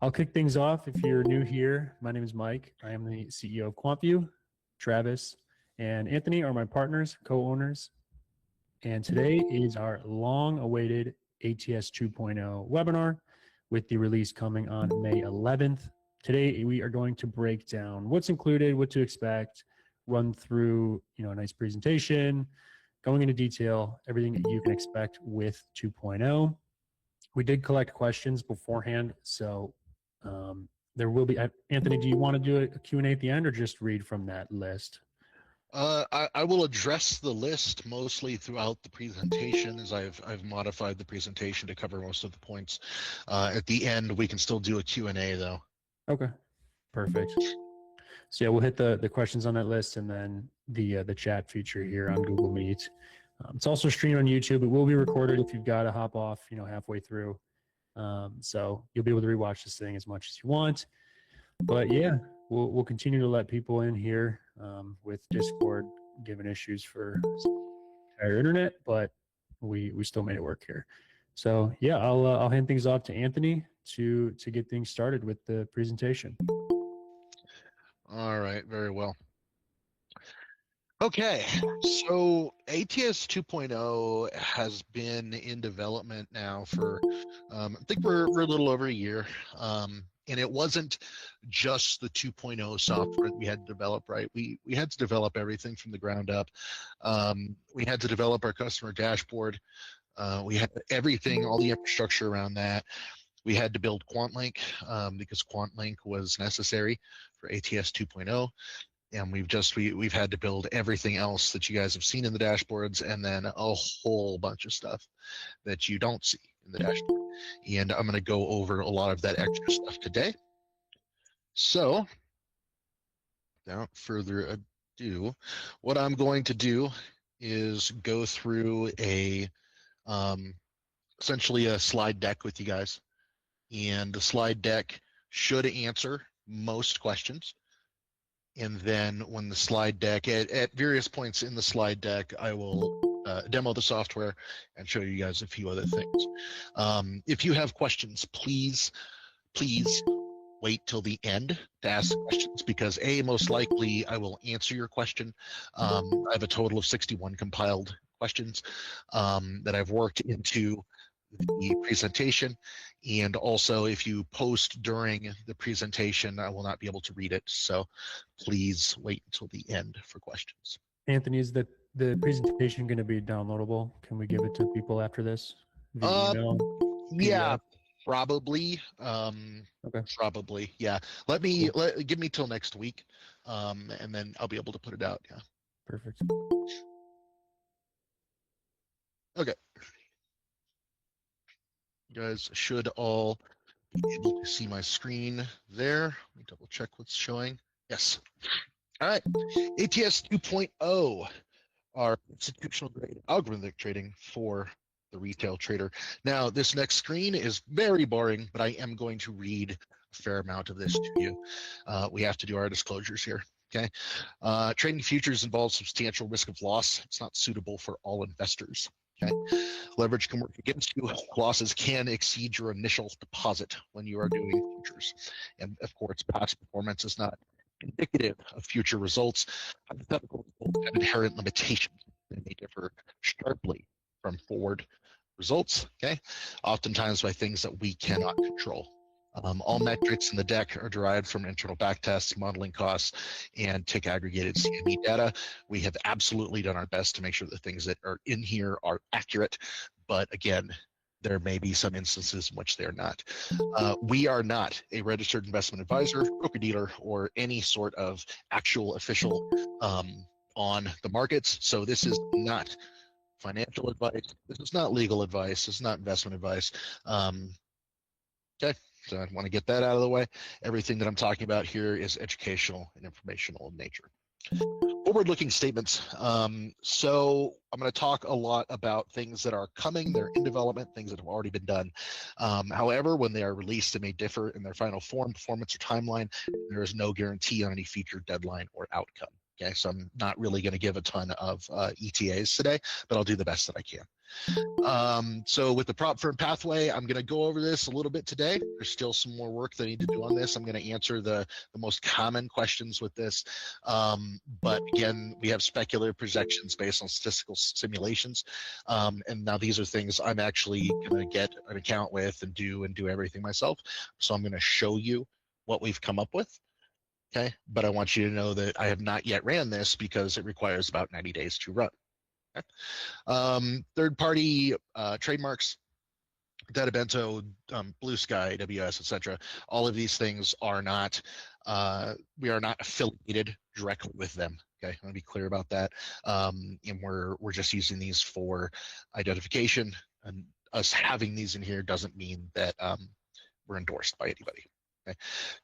I'll kick things off. If you're new here, my name is Mike. I am the CEO of QuantView. Travis and Anthony are my partners, co-owners. And today is our long-awaited ATS 2.0 webinar with the release coming on May 11th. Today, we are going to break down what's included, what to expect, run through a nice presentation, going into detail, everything that you can expect with 2.0. We did collect questions beforehand, so there will be. Anthony, do you want to do a Q&A at the end or just read from that list? I will address the list mostly throughout the presentation, as I've modified the presentation to cover most of the points. At the end, we can still do a Q&A though. Okay, perfect. So yeah, we'll hit the questions on that list and then the chat feature here on Google Meet. It's also streamed on YouTube. It will be recorded if you've got to hop off, halfway through. So you'll be able to rewatch this thing as much as you want. But yeah, we'll continue to let people in here with Discord given issues for the entire internet, but we still made it work here. So yeah, I'll hand things off to Anthony to get things started with the presentation. All right, very well. Okay, so ATS 2.0 has been in development now for, I think we're a little over a year. And it wasn't just the 2.0 software that we had to develop, right? We had to develop everything from the ground up. We had to develop our customer dashboard. We had everything, all the infrastructure around that. We had to build QuantLink because QuantLink was necessary for ATS 2.0. And we've had to build everything else that you guys have seen in the dashboards, and then a whole bunch of stuff that you don't see in the dashboard. And I'm going to go over a lot of that extra stuff today. So, without further ado, what I'm going to do is go through essentially a slide deck with you guys. And the slide deck should answer most questions. And then when the slide deck, at various points in the slide deck, I will demo the software and show you guys a few other things. If you have questions, please wait till the end to ask questions, because most likely I will answer your question. I have a total of 61 compiled questions that I've worked into the presentation, and also if you post during the presentation, I will not be able to read it, so please wait until the end for questions. Anthony, is the presentation going to be downloadable? Can we give it to people after this via email? Yeah, probably. Okay. Probably, yeah. Give me till next week, and then I'll be able to put it out. Yeah. Perfect. Okay. You guys should all be able to see my screen there. Let me double check what's showing. Yes. All right. ATS 2.0, our institutional grade algorithmic trading for the retail trader. Now, this next screen is very boring, but I am going to read a fair amount of this to you. We have to do our disclosures here. Okay. Trading futures involves substantial risk of loss. It's not suitable for all investors. Okay. Leverage can work against you. Losses can exceed your initial deposit when you are doing futures. And of course, past performance is not indicative of future results. Hypothetical results have inherent limitations. They may differ sharply from forward results, okay? Oftentimes by things that we cannot control. All metrics in the deck are derived from internal backtests, modeling costs, and tick aggregated CME data. We have absolutely done our best to make sure the things that are in here are accurate, but again, there may be some instances in which they're not. We are not a registered investment advisor, broker-dealer, or any sort of actual official on the markets, so this is not financial advice. This is not legal advice. This is not investment advice. Okay. So I want to get that out of the way. Everything that I'm talking about here is educational and informational in nature. Forward-looking statements. So I'm going to talk a lot about things that are coming, they're in development, things that have already been done. However, when they are released, they may differ in their final form, performance, or timeline. There is no guarantee on any future deadline or outcome. Okay, so I'm not really going to give a ton of ETAs today, but I'll do the best that I can. So with the prop firm pathway, I'm going to go over this a little bit today. There's still some more work that I need to do on this. I'm going to answer the most common questions with this. But again, we have speculative projections based on statistical simulations. And now these are things I'm actually going to get an account with and do everything myself. So I'm going to show you what we've come up with. Okay, but I want you to know that I have not yet ran this because it requires about 90 days to run. Okay? Third-party trademarks, Databento, Blue Sky, AWS, etc. All of these things are not, we are not affiliated directly with them. Okay, I want to be clear about that. And we're just using these for identification. And us having these in here doesn't mean that we're endorsed by anybody. Okay.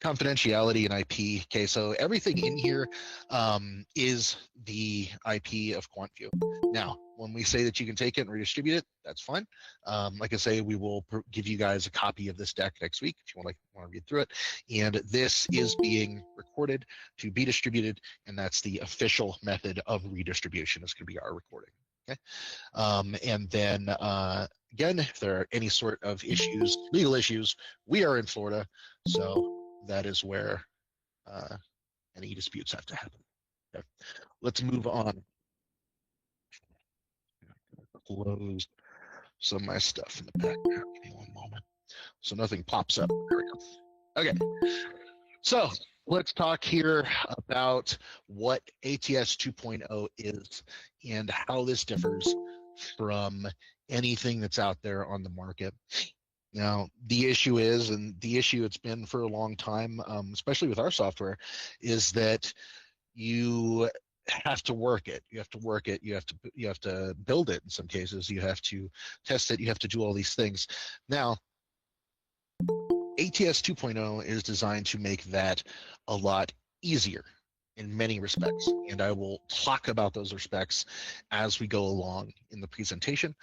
Confidentiality and IP. Okay, so everything in here is the IP of QuantView. Now, when we say that you can take it and redistribute it, that's fine. Like I say, we will give you guys a copy of this deck next week if you want to read through it. And this is being recorded to be distributed, and that's the official method of redistribution. It's going to be our recording. Okay, and then again, if there are any sort of issues, legal issues, we are in Florida, so that is where any disputes have to happen. Okay. Let's move on. Close some of my stuff in the background. Give me one moment, so nothing pops up. There we go. Okay, so let's talk here about what ATS 2.0 is and how this differs from anything that's out there on the market. Now, the issue is, and the issue it's been for a long time, especially with our software, is that you have to work it. You have to work it. You have to build it in some cases. You have to test it. You have to do all these things. Now, ATS 2.0 is designed to make that a lot easier in many respects, and I will talk about those respects as we go along in the presentation.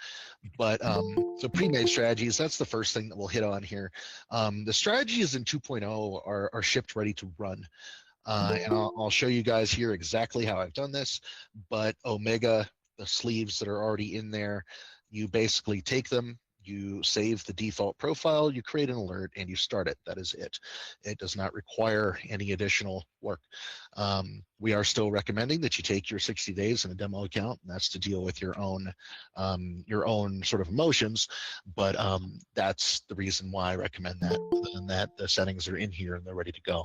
But so pre-made strategies, that's the first thing that we'll hit on here. The strategies in 2.0 are shipped ready to run. And I'll show you guys here exactly how I've done this. But Omega, the sleeves that are already in there, you basically take them, you save the default profile, you create an alert, and you start it. That is it. It does not require any additional work. We are still recommending that you take your 60 days in a demo account, and that's to deal with your own sort of emotions. But that's the reason why I recommend that. Other than that, the settings are in here and they're ready to go.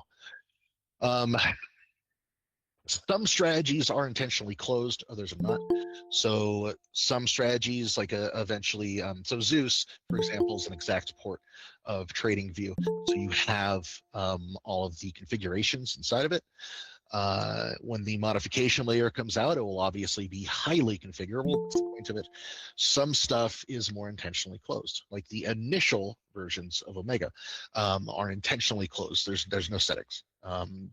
Some strategies are intentionally closed, others are not. So some strategies, like eventually, so Zeus, for example, is an exact port of TradingView. So you have all of the configurations inside of it. When the modification layer comes out, it will obviously be highly configurable. That's the point of it. Some stuff is more intentionally closed, like the initial versions of Omega are intentionally closed. There's no settings.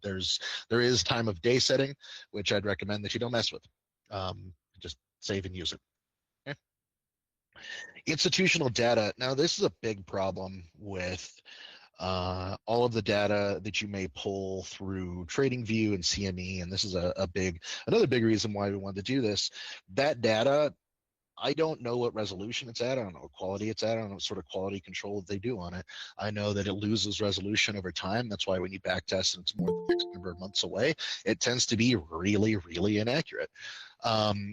There is time of day setting, which I'd recommend that you don't mess with. Just save and use it. Okay. Institutional data. Now, this is a big problem with all of the data that you may pull through TradingView and CME, and this is another big reason why we wanted to do this. That data, I don't know what resolution it's at. I don't know what quality it's at. I don't know what sort of quality control they do on it. I know that it loses resolution over time. That's why when you backtest and it's more than X number of months away, it tends to be really, really inaccurate.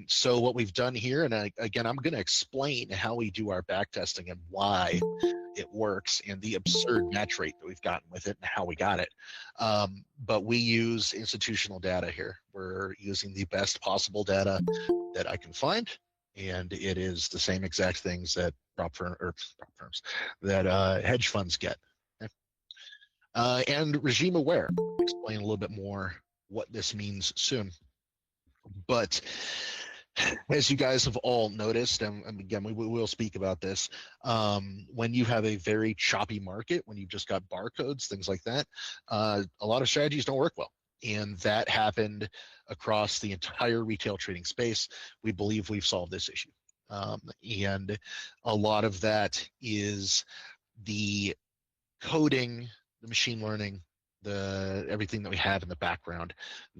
So what we've done here, and again, I'm going to explain how we do our backtesting and why it works and the absurd match rate that we've gotten with it and how we got it. But we use institutional data here. We're using the best possible data that I can find. And it is the same exact things that prop firms, that hedge funds get. Okay? And regime aware. I'll explain a little bit more what this means soon. But as you guys have all noticed, and again, we will speak about this, when you have a very choppy market, when you've just got barcodes, things like that, a lot of strategies don't work well. And that happened across the entire retail trading space. We believe we've solved this issue. And a lot of that is the coding, the machine learning, everything that we have in the background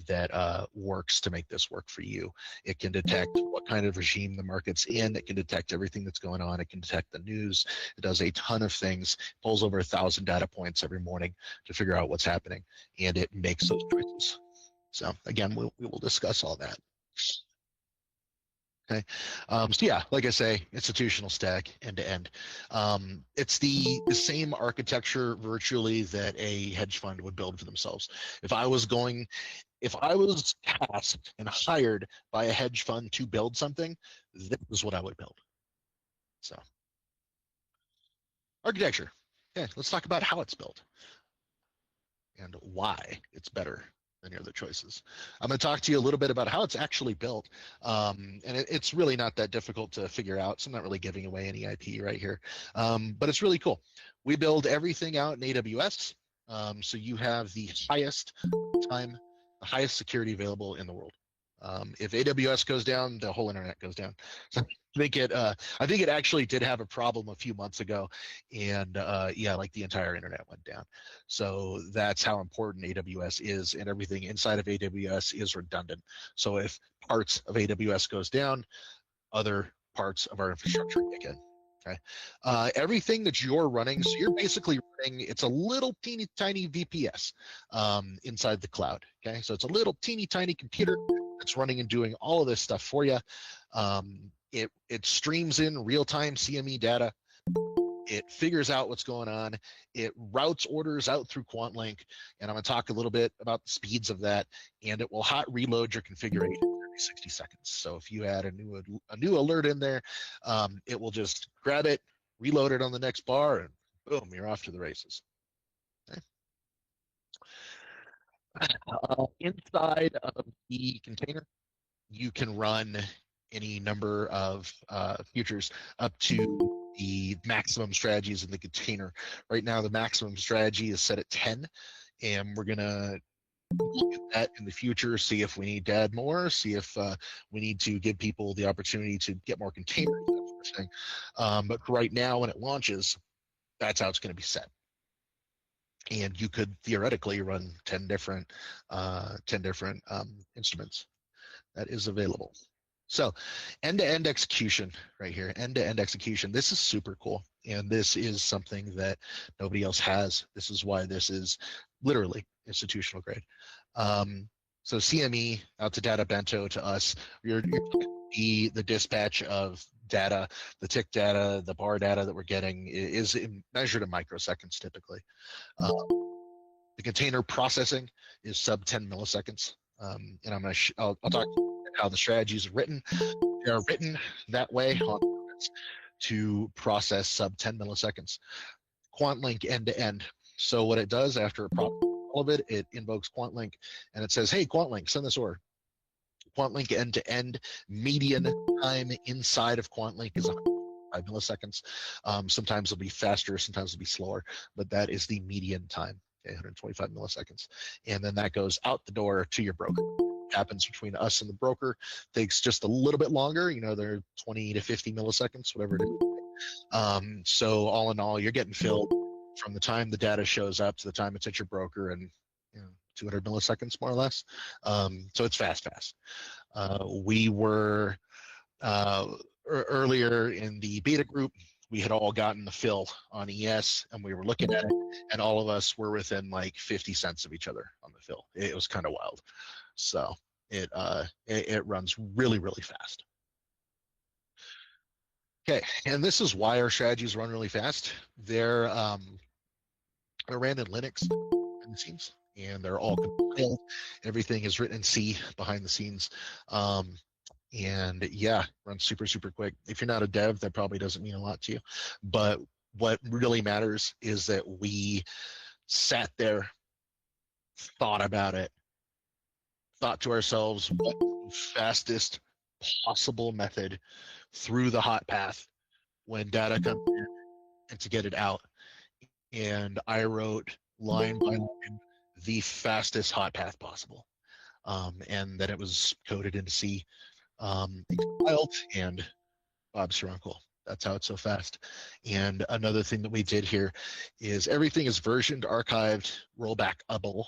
that works to make this work for you. It can detect what kind of regime the market's in. It can detect everything that's going on. It can detect the news. It does a ton of things. It pulls over 1,000 data points every morning to figure out what's happening, and it makes those choices. So again, we will discuss all that. Okay. So yeah, like I say, institutional stack end to end. It's the same architecture virtually that a hedge fund would build for themselves. If I was tasked and hired by a hedge fund to build something, this is what I would build. So architecture. Okay, let's talk about how it's built and why it's better than your other choices. I'm going to talk to you a little bit about how it's actually built. And it's really not that difficult to figure out, so I'm not really giving away any IP right here. But it's really cool. We build everything out in AWS, so you have the highest security available in the world. If AWS goes down, the whole internet goes down. So I think it actually did have a problem a few months ago, and yeah, like the entire internet went down. So that's how important AWS is, and everything inside of AWS is redundant. So if parts of AWS goes down, other parts of our infrastructure kick in. Okay. Everything that you're running, so you're basically running, it's a little teeny tiny VPS inside the cloud. Okay. So it's a little teeny tiny computer that's running and doing all of this stuff for you. It streams in real-time CME data. It figures out what's going on. It routes orders out through QuantLink, and I'm going to talk a little bit about the speeds of that. And it will hot reload your configuration every 60 seconds. So if you add a new alert in there, it will just grab it, reload it on the next bar, and boom, you're off to the races. Okay. Inside of the container, you can run any number of futures up to the maximum strategies in the container. Right now, the maximum strategy is set at 10, and we're going to look at that in the future, see if we need to add more, see if we need to give people the opportunity to get more containers, that sort of thing. But right now, when it launches, that's how it's going to be set. And you could theoretically run 10 different instruments. That is available. So end-to-end execution right here, end-to-end execution. This is super cool. And this is something that nobody else has. This is why this is literally institutional grade. So CME out to data bento to us, you're the dispatch of data, the tick data, the bar data that we're getting is measured in microseconds typically. The container processing is sub 10 milliseconds. And I'll talk how the strategies are written. They are written that way on purpose to process sub 10 milliseconds. QuantLink end to end. So what it does after it processes all of it, it invokes QuantLink and it says, hey, QuantLink, send this order. QuantLink end to end median time inside of QuantLink is 105 milliseconds. Sometimes it'll be faster, sometimes it'll be slower, but that is the median time. 125 milliseconds, and then that goes out the door to your broker. What happens between us and the broker takes just a little bit longer. They're 20 to 50 milliseconds, whatever it is. So all in all, you're getting filled from the time the data shows up to the time it's at your broker, and 200 milliseconds more or less. So it's fast. We were earlier in the beta group, we had all gotten the fill on ES, and we were looking at it, and all of us were within like 50 cents of each other on the fill. It was kind of wild. So it runs really, really fast. Okay, and this is why our strategies run really fast. They're ran in Linux behind the scenes, and they're all compiled. Everything is written in C behind the scenes. And yeah, runs super, super quick. If you're not a dev, that probably doesn't mean a lot to you. But what really matters is that we sat there, thought about it, thought to ourselves, what the fastest possible method through the hot path when data comes in and to get it out. And I wrote line by line the fastest hot path possible. And then it was coded into C, compiled, and Bob's your uncle. That's how it's so fast. And another thing that we did here is everything is versioned, archived, rollbackable.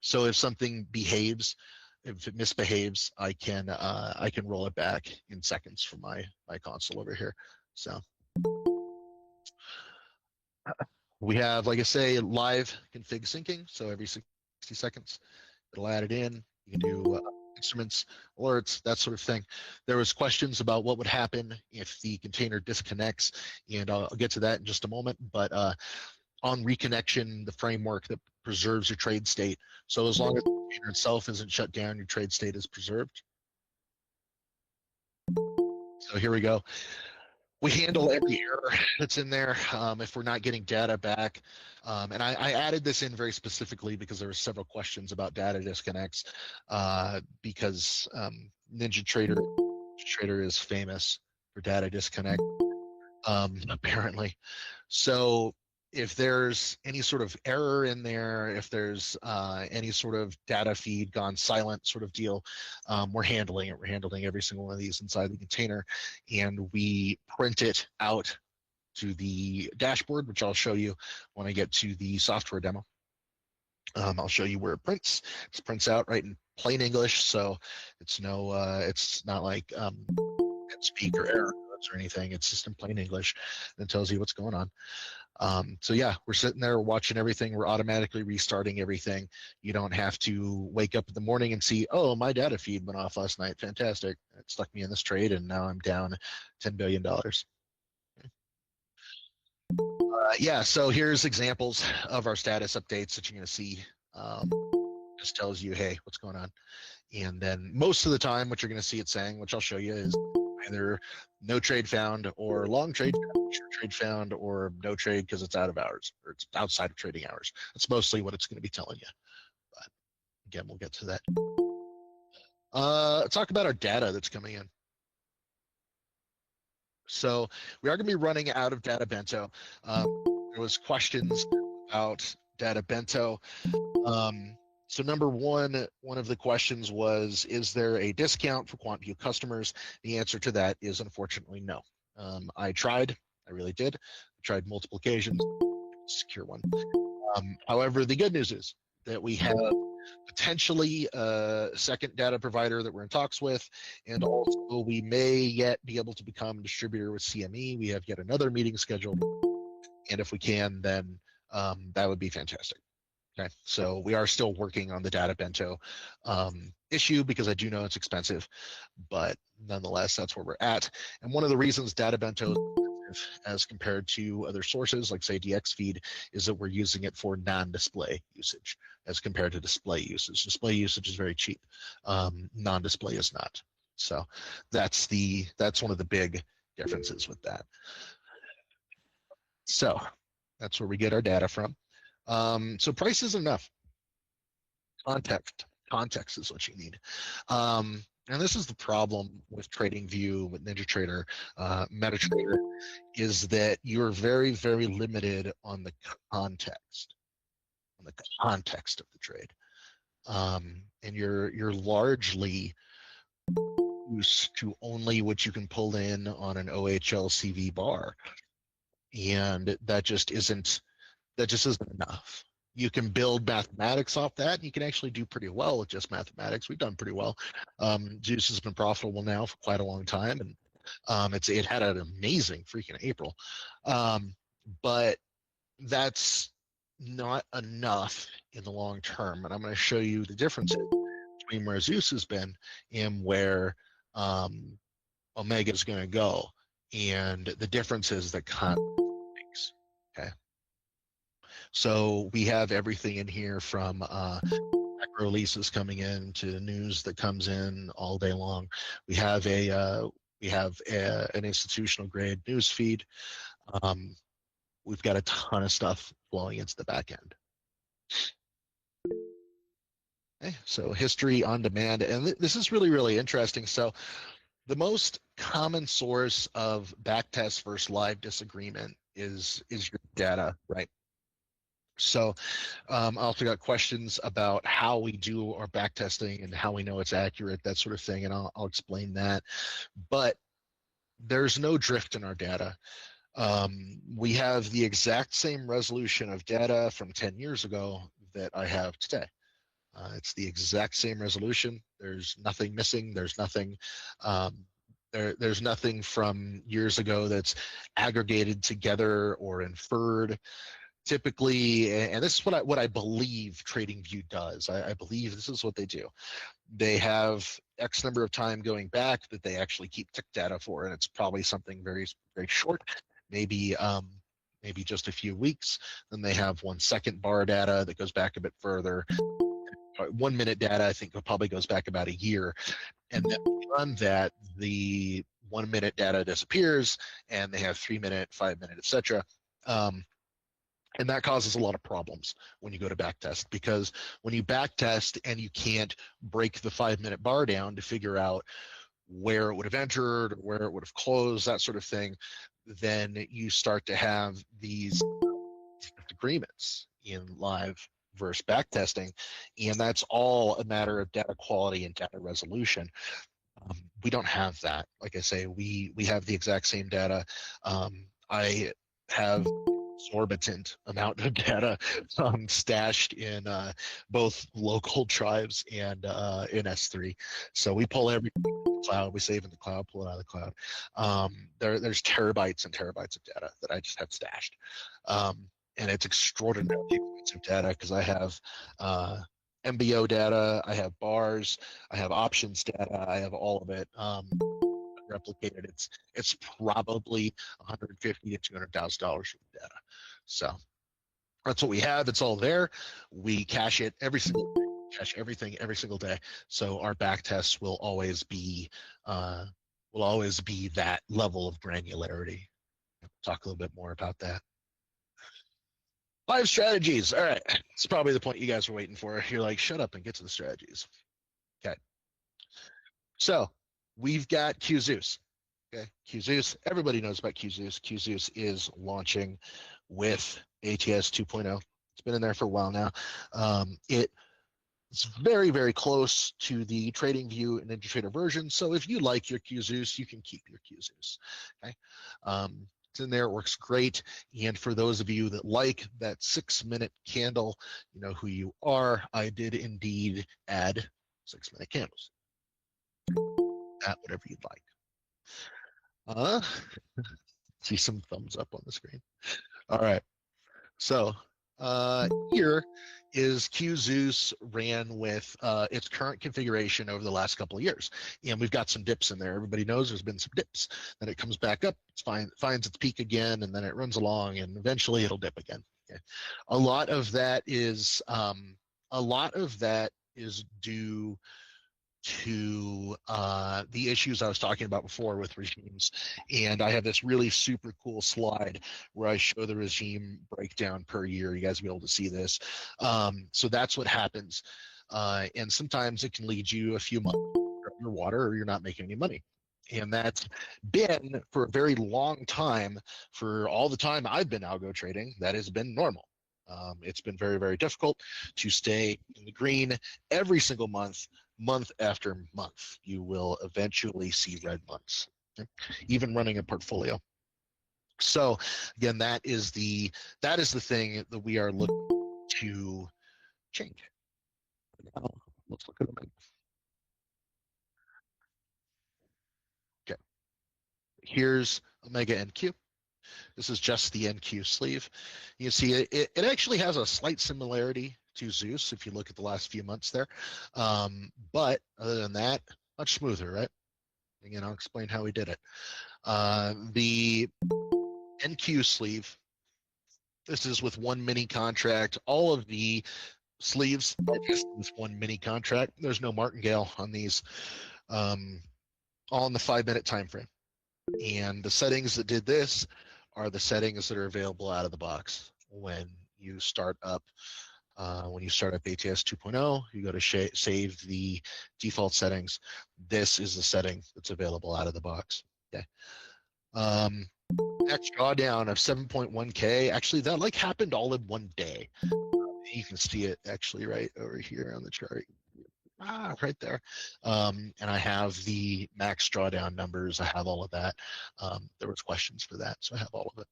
So if something behaves, if it misbehaves, I can roll it back in seconds from my console over here. So we have, like I say, live config syncing. So every 60 seconds, it'll add it in. You can do instruments, alerts, that sort of thing. There was questions about what would happen if the container disconnects, and I'll get to that in just a moment. But on reconnection, the framework that preserves your trade state. So as long as the container itself isn't shut down, your trade state is preserved. So here we go. We handle every error that's in there if we're not getting data back. And I added this in very specifically because there were several questions about data disconnects because Trader is famous for data disconnect, apparently. So if there's any sort of error in there, if there's any sort of data feed gone silent sort of deal, we're handling it. We're handling every single one of these inside the container, and we print it out to the dashboard, which I'll show you when I get to the software demo. I'll show you where it prints. It prints out right in plain English, so it's not like speak or error codes or anything. It's just in plain English and tells you what's going on. So yeah, we're sitting there watching everything. We're automatically restarting everything. You don't have to wake up in the morning and see, oh, my data feed went off last night. Fantastic. It stuck me in this trade, and now I'm down $10 billion. Yeah, so here's examples of our status updates that you're going to see. Just tells you, hey, what's going on? And then most of the time, what you're going to see it saying, which I'll show you, is either no trade found or long trade found, short trade found, or no trade because it's out of hours or it's outside of trading hours. That's mostly what it's going to be telling you. But again, we'll get to that. Talk about our data that's coming in. So we are going to be running out of data bento. There was questions about data bento. So number one of the questions was, is there a discount for QuantView customers? The answer to that is unfortunately no. I tried, I really did. I tried multiple occasions to secure one. However, the good news is that we have potentially a second data provider that we're in talks with, and also we may yet be able to become a distributor with CME. We have yet another meeting scheduled, and if we can, then that would be fantastic. Okay, so we are still working on the data bento issue because I do know it's expensive, but nonetheless, that's where we're at. And one of the reasons data bento is expensive as compared to other sources, like say DXFeed, is that we're using it for non-display usage as compared to display usage. Display usage is very cheap. Non-display is not. So that's one of the big differences with that. So that's where we get our data from. So price is enough. Context is what you need. And this is the problem with TradingView, with NinjaTrader, MetaTrader, is that you're very, very limited on the context of the trade. And you're largely used to only what you can pull in on an OHL CV bar. And that just isn't enough. You can build mathematics off that, and you can actually do pretty well with just mathematics. We've done pretty well. Juice has been profitable now for quite a long time, and it had an amazing freaking April. But that's not enough in the long term, and I'm going to show you the differences between where Zeus has been and where Omega is going to go, and the differences that context makes. Okay. So we have everything in here from macro releases coming in to news that comes in all day long. We have an institutional grade news feed. We've got a ton of stuff flowing into the back end. Okay, so history on demand, and this is really, really interesting. So the most common source of backtest versus live disagreement is your data, right? So I also got questions about how we do our backtesting and how we know it's accurate, that sort of thing, and I'll explain that. But there's no drift in our data. We have the exact same resolution of data from 10 years ago that I have today. It's the exact same resolution. There's nothing missing. Um, there's nothing from years ago that's aggregated together or inferred. Typically, and this is what I believe TradingView does. I believe this is what they do. They have X number of time going back that they actually keep tick data for, and it's probably something very, very short, maybe maybe just a few weeks. Then they have 1 second bar data that goes back a bit further. 1 minute data, I think, probably goes back about a year. And then beyond that, the 1 minute data disappears, and they have 3 minute, 5 minute, etc. And that causes a lot of problems when you go to backtest, because when you backtest and you can't break the 5 minute bar down to figure out where it would have entered, where it would have closed, that sort of thing, then you start to have these agreements in live versus backtesting, and that's all a matter of data quality and data resolution. We don't have that. Like I say, we have the exact same data. I have exorbitant amount of data stashed in both local drives and in S3. So we pull everything in the cloud, we save in the cloud, pull it out of the cloud. There's terabytes and terabytes of data that I just have stashed. And it's extraordinarily expensive data because I have MBO data, I have bars, I have options data, I have all of it replicated. It's probably 150 to $200,000 of data. So that's what we have. It's all there. We cache it every single day, cache everything every single day. So our back tests will always be that level of granularity. Talk a little bit more about that. Live strategies. All right. It's probably the point you guys were waiting for. You're like, shut up and get to the strategies. Okay. So we've got QZeus. Okay. QZeus. Everybody knows about QZeus. QZeus is launching with ATS 2.0. It's been in there for a while now. It's very, very close to the TradingView and NinjaTrader version. So if you like your QZeus, you can keep your QZeus. Okay. It's in there, it works great. And for those of you that like that 6-minute candle, you know who you are. I did indeed add 6-minute candles. Add whatever you'd like. See some thumbs up on the screen. All right. So here is QZeus ran with its current configuration over the last couple of years. And we've got some dips in there. Everybody knows there's been some dips. Then it comes back up, finds its peak again, and then it runs along, and eventually it'll dip again. Okay. A lot of that is due to the issues I was talking about before with regimes. And I have this really super cool slide where I show the regime breakdown per year. You guys will be able to see this. So that's what happens. And sometimes it can lead you a few months underwater or you're not making any money. And that's been for a very long time, for all the time I've been algo trading, that has been normal. It's been very, very difficult to stay in the green every single month after month. You will eventually see red months, okay? Even running a portfolio. So again, that is the thing that we are looking to change. Now, let's look at them. Okay, here's Omega NQ. This is just the NQ sleeve. You see it actually has a slight similarity to Zeus if you look at the last few months there. But other than that, much smoother, right? Again, I'll explain how we did it. The NQ sleeve, this is with one mini contract. All of the sleeves are just with one mini contract. There's no martingale on these, all in the 5-minute time frame. And the settings that did this are the settings that are available out of the box when you start up ATS 2.0. You go to save the default settings. This is the setting that's available out of the box. Okay. Next drawdown of 7.1K. Actually, that like happened all in one day. You can see it actually right over here on the chart. right there. And I have the max drawdown numbers. I have all of that. There was questions for that, so I have all of it.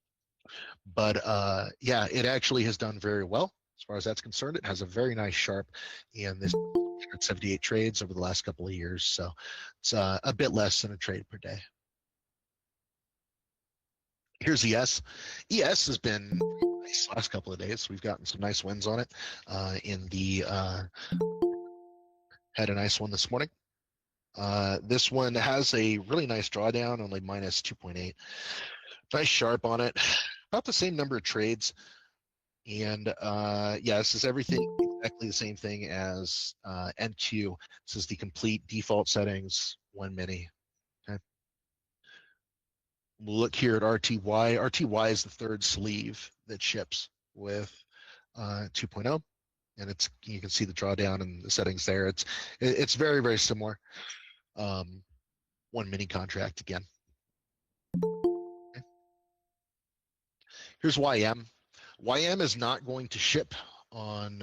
But yeah, it actually has done very well as far as that's concerned. It has a very nice Sharp, and this 78 trades over the last couple of years, so it's a bit less than a trade per day. Here's ES. ES has been nice last couple of days. We've gotten some nice wins on it. Had a nice one this morning. This one has a really nice drawdown, only minus 2.8. Nice Sharp on it. About the same number of trades. And yeah, this is everything exactly the same thing as NQ. This is the complete default settings, 1 mini. Okay. We'll look here at RTY. RTY is the third sleeve that ships with 2.0. And it's, you can see the drawdown and the settings there. It's very, very similar. 1 mini contract again. Okay. Here's YM. YM is not going to ship on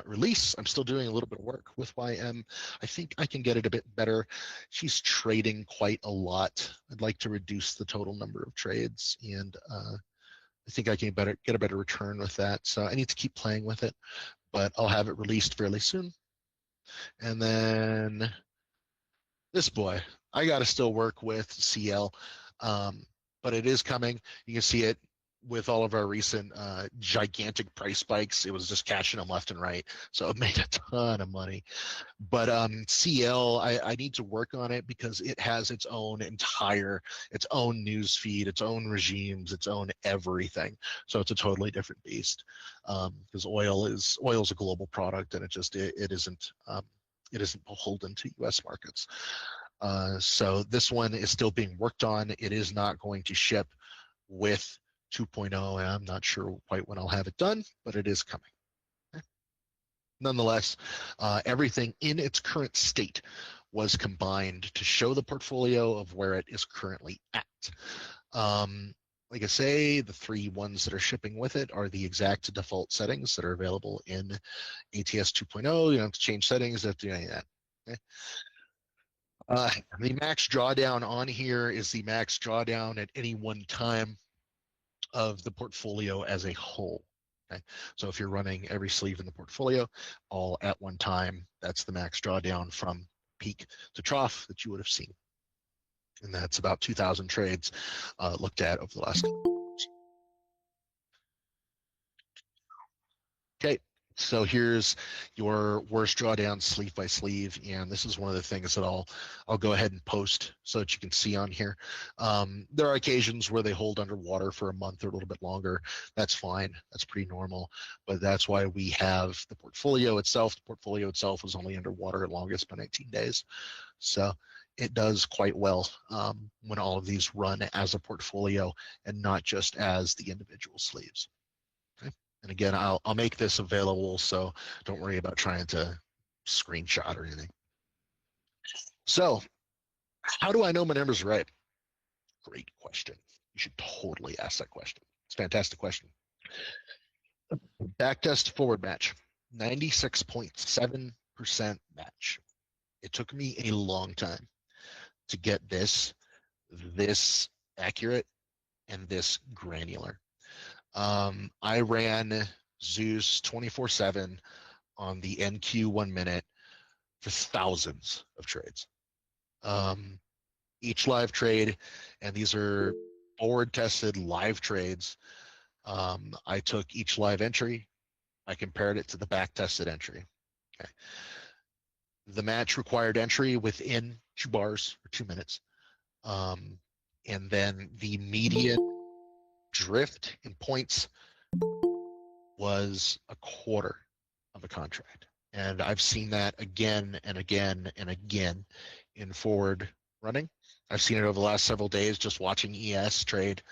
release. I'm still doing a little bit of work with YM. I think I can get it a bit better. She's trading quite a lot. I'd like to reduce the total number of trades, and I think I can get a better return with that. So I need to keep playing with it, but I'll have it released fairly soon. And then this boy, I got to still work with CL, but it is coming. You can see it with all of our recent gigantic price spikes. It was just cashing them left and right, so it made a ton of money. But CL, I need to work on it because it has its own news feed, its own regimes, its own everything. So it's a totally different beast, because oil is a global product, and it isn't beholden to U.S. markets. So this one is still being worked on. It is not going to ship with 2.0, and I'm not sure quite when I'll have it done, but it is coming. Okay. Nonetheless, everything in its current state was combined to show the portfolio of where it is currently at. Like I say, the 3 ones that are shipping with it are the exact default settings that are available in ATS 2.0. You don't have to change settings, you don't have to do any of that. Okay. The max drawdown on here is the max drawdown at any one time of the portfolio as a whole. Okay. So if you're running every sleeve in the portfolio all at one time, that's the max drawdown from peak to trough that you would have seen. And that's about 2,000 trades looked at over the last couple of years. Okay, so here's your worst drawdown sleeve by sleeve, and this is one of the things that I'll go ahead and post so that you can see on here. There are occasions where they hold underwater for a month or a little bit longer. That's fine. That's pretty normal, but that's why we have the portfolio itself. The portfolio itself was only underwater longest by 19 days. So it does quite well when all of these run as a portfolio and not just as the individual sleeves. Okay. And again, I'll make this available, so don't worry about trying to screenshot or anything. So how do I know my numbers are right? Great question. You should totally ask that question. It's a fantastic question. Backtest forward match, 96.7% match. It took me a long time to get this accurate and this granular. I ran Zeus 24/7 on the NQ 1 minute for thousands of trades. Each live trade, and these are forward tested live trades. I took each live entry, I compared it to the back tested entry. Okay. The match required entry within 2 bars or 2 minutes. And then the median drift in points was a quarter of a contract. And I've seen that again and again and again in forward running. I've seen it over the last several days just watching ES trade.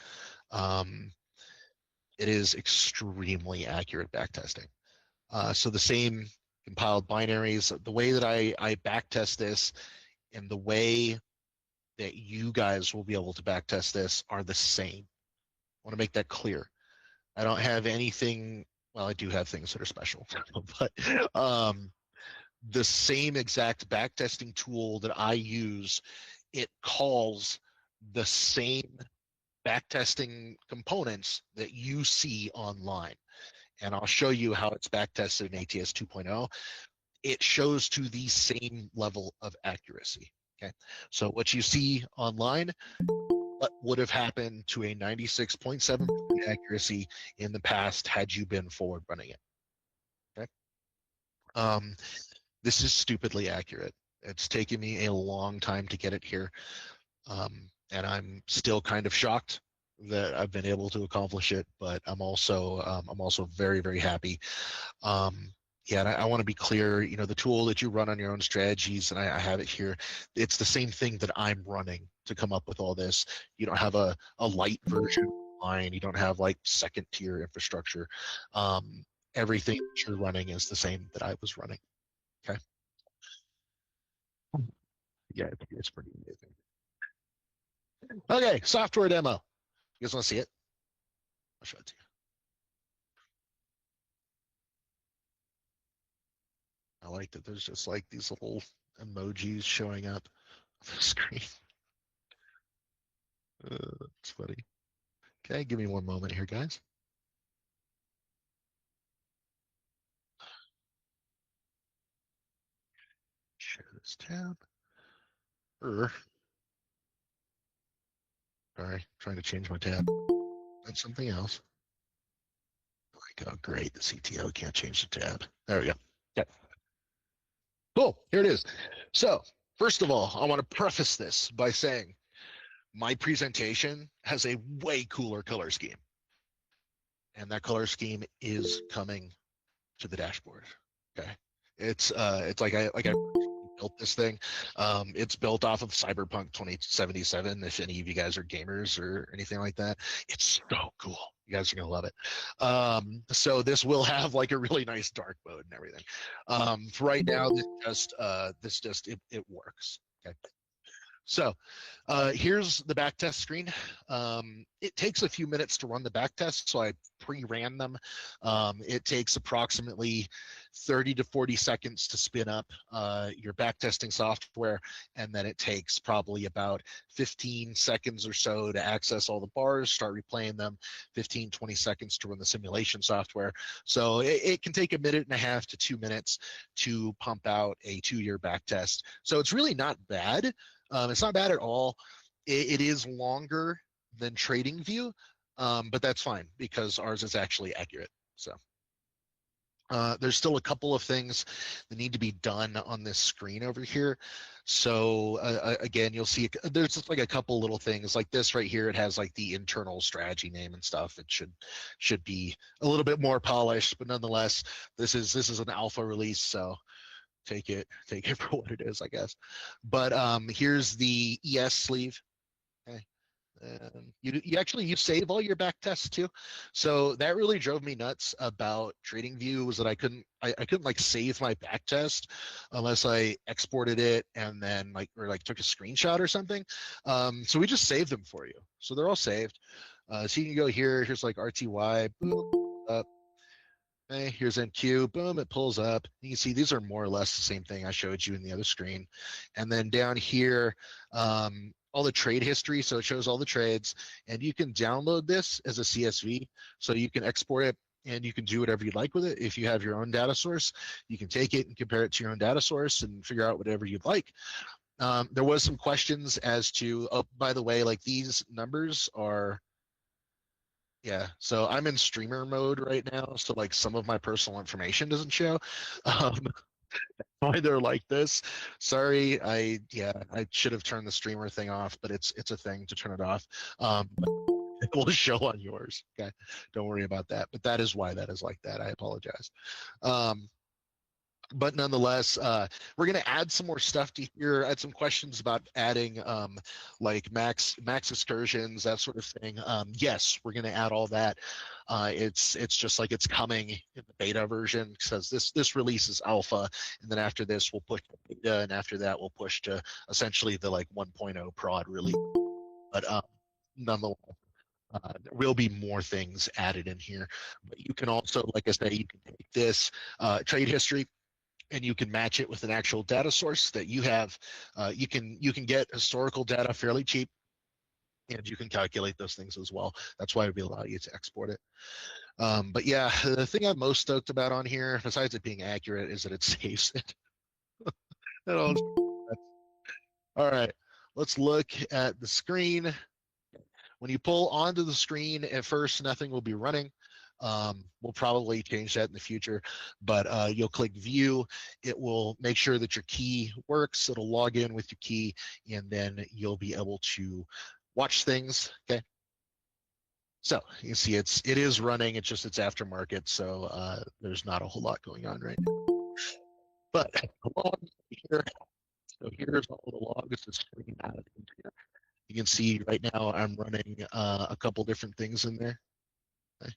It is extremely accurate backtesting. So the same compiled binaries, the way that I backtest this and the way that you guys will be able to backtest this are the same. I want to make that clear. I don't have anything, well, I do have things that are special, but the same exact backtesting tool that I use, it calls the same backtesting components that you see online. And I'll show you how it's backtested in ATS 2.0. It shows to the same level of accuracy. Okay. So what you see online, what would have happened to a 96.7% accuracy in the past had you been forward running it. Okay. Um, this is stupidly accurate. It's taken me a long time to get it here. And I'm still kind of shocked that I've been able to accomplish it, but I'm also very, very happy. Yeah, and I want to be clear, the tool that you run on your own strategies, and I have it here, it's the same thing that I'm running to come up with all this. You don't have a light version line. You don't have like second tier infrastructure. Everything that you're running is the same that I was running. Okay. Yeah, it's pretty amazing. Okay, software demo. You guys want to see it? I'll show it to you. I like that there's just like these little emojis showing up on the screen. It's funny. Okay, give me one moment here, guys. Share this tab. Sorry, trying to change my tab. That's something else. Like, oh, great. The CTO can't change the tab. There we go. Okay. Cool. Here it is. So, first of all, I want to preface this by saying my presentation has a way cooler color scheme. And that color scheme is coming to the dashboard. Okay. It's I built this thing. It's built off of Cyberpunk 2077. If any of you guys are gamers or anything like that, it's so cool. You guys are gonna love it. So this will have like a really nice dark mode and everything. For right now, it works. Okay. So here's the backtest screen. It takes a few minutes to run the backtest, so I pre-ran them. It takes approximately 30 to 40 seconds to spin up your backtesting software, and then it takes probably about 15 seconds or so to access all the bars, start replaying them, 15, 20 seconds to run the simulation software. So it can take a minute and a half to 2 minutes to pump out a 2-year backtest. So it's really not bad. It's not bad at all. It is longer than TradingView, but that's fine because ours is actually accurate. So there's still a couple of things that need to be done on this screen over here. So again, you'll see there's just like a couple little things like this right here. It has like the internal strategy name and stuff. It should be a little bit more polished, but nonetheless, this is an alpha release, so take it for what it is, I guess. But here's the ES sleeve. Okay. And you save all your back tests too. So that really drove me nuts about TradingView was that I couldn't like save my back test unless I exported it and then took a screenshot or something. So we just saved them for you. So they're all saved. So you can go here. Here's like RTY. Boom, up. Okay, here's NQ, boom, it pulls up. You can see these are more or less the same thing I showed you in the other screen. And then down here, all the trade history, so it shows all the trades. And you can download this as a CSV, so you can export it and you can do whatever you'd like with it. If you have your own data source, you can take it and compare it to your own data source and figure out whatever you'd like. There was some questions as to, oh, by the way, like these numbers are, yeah, so I'm in streamer mode right now, so like some of my personal information doesn't show. Um, why they're like this? Sorry, I should have turned the streamer thing off, but it's a thing to turn it off. It will show on yours. Okay, don't worry about that. But that is why that is like that. I apologize. But nonetheless, we're going to add some more stuff to here. I had some questions about adding like max excursions, that sort of thing. Yes, we're going to add all that. It's just like it's coming in the beta version because this release is alpha, and then after this we'll push to beta, and after that we'll push to essentially the like 1.0 prod release. But nonetheless. There will be more things added in here, but you can also, like I said, you can take this trade history. and you can match it with an actual data source that you have. You can get historical data fairly cheap, and you can calculate those things as well. That's why we allow you to export it. But yeah, the thing I'm most stoked about on here, besides it being accurate, is that it saves it. All right, let's look at the screen. When you pull onto the screen, at first, nothing will be running. We'll probably change that in the future, but you'll click view. It will make sure that your key works. It'll log in with your key, and then you'll be able to watch things. Okay. So you see it is running. It's just it's aftermarket, so there's not a whole lot going on right now. But log here. So here's all the logs. The screen out of here. You can see right now I'm running a couple different things in there. Okay.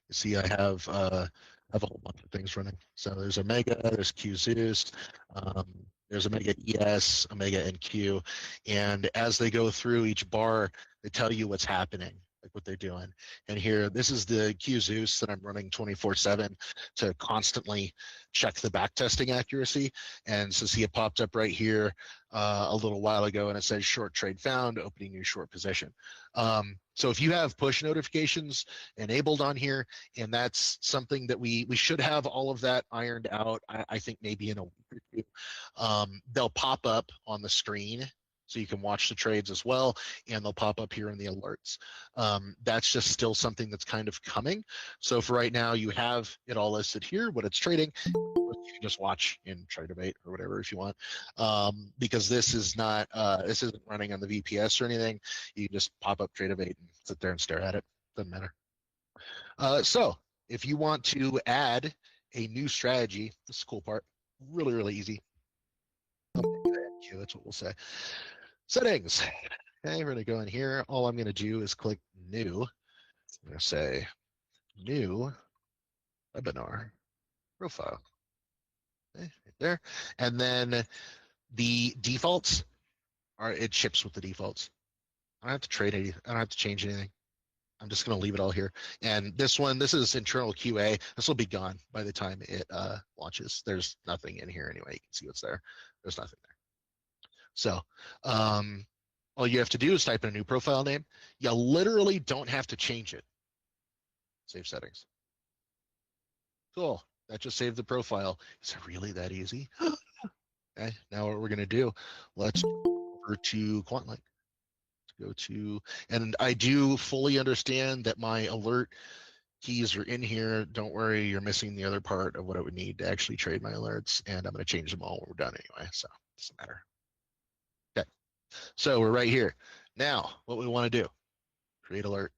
You see I have a whole bunch of things running. So there's Omega, there's QZeus, um, there's Omega ES, Omega NQ, and as they go through each bar, they tell you what's happening, like what they're doing. And here, this is the QZeus that I'm running 24/7 to constantly check the backtesting accuracy. And so see it popped up right here a little while ago, and it says short trade found, opening new short position. So if you have push notifications enabled on here, and that's something that we should have all of that ironed out, I think maybe in a week or two. They'll pop up on the screen so you can watch the trades as well, and they'll pop up here in the alerts. That's just still something that's kind of coming. So for right now, you have it all listed here, what it's trading. You can just watch in Tradebate or whatever if you want, because this is not this isn't running on the VPS or anything. You can just pop up Tradebate and sit there and stare at it. Doesn't matter. So if you want to add a new strategy, this is the cool part. Really, really easy. That's what we'll say. Settings. Okay, we're going to go in here. All I'm going to do is click new. I'm going to say new webinar profile. Okay, right there. And then the defaults it ships with the defaults. I don't have to trade any. I don't have to change anything. I'm just going to leave it all here. And this one, this is internal QA. This will be gone by the time it launches. There's nothing in here anyway. You can see what's there. There's nothing there. So all you have to do is type in a new profile name. You literally don't have to change it. Save settings. Cool. That just saved the profile. Is it really that easy? Okay. Now what we're going to do, let's go over to QuantLink. Go to, and I do fully understand that my alert keys are in here. Don't worry, you're missing the other part of what I would need to actually trade my alerts, and I'm going to change them all when we're done anyway, so it doesn't matter. Okay, so we're right here. Now, what we want to do, create alert,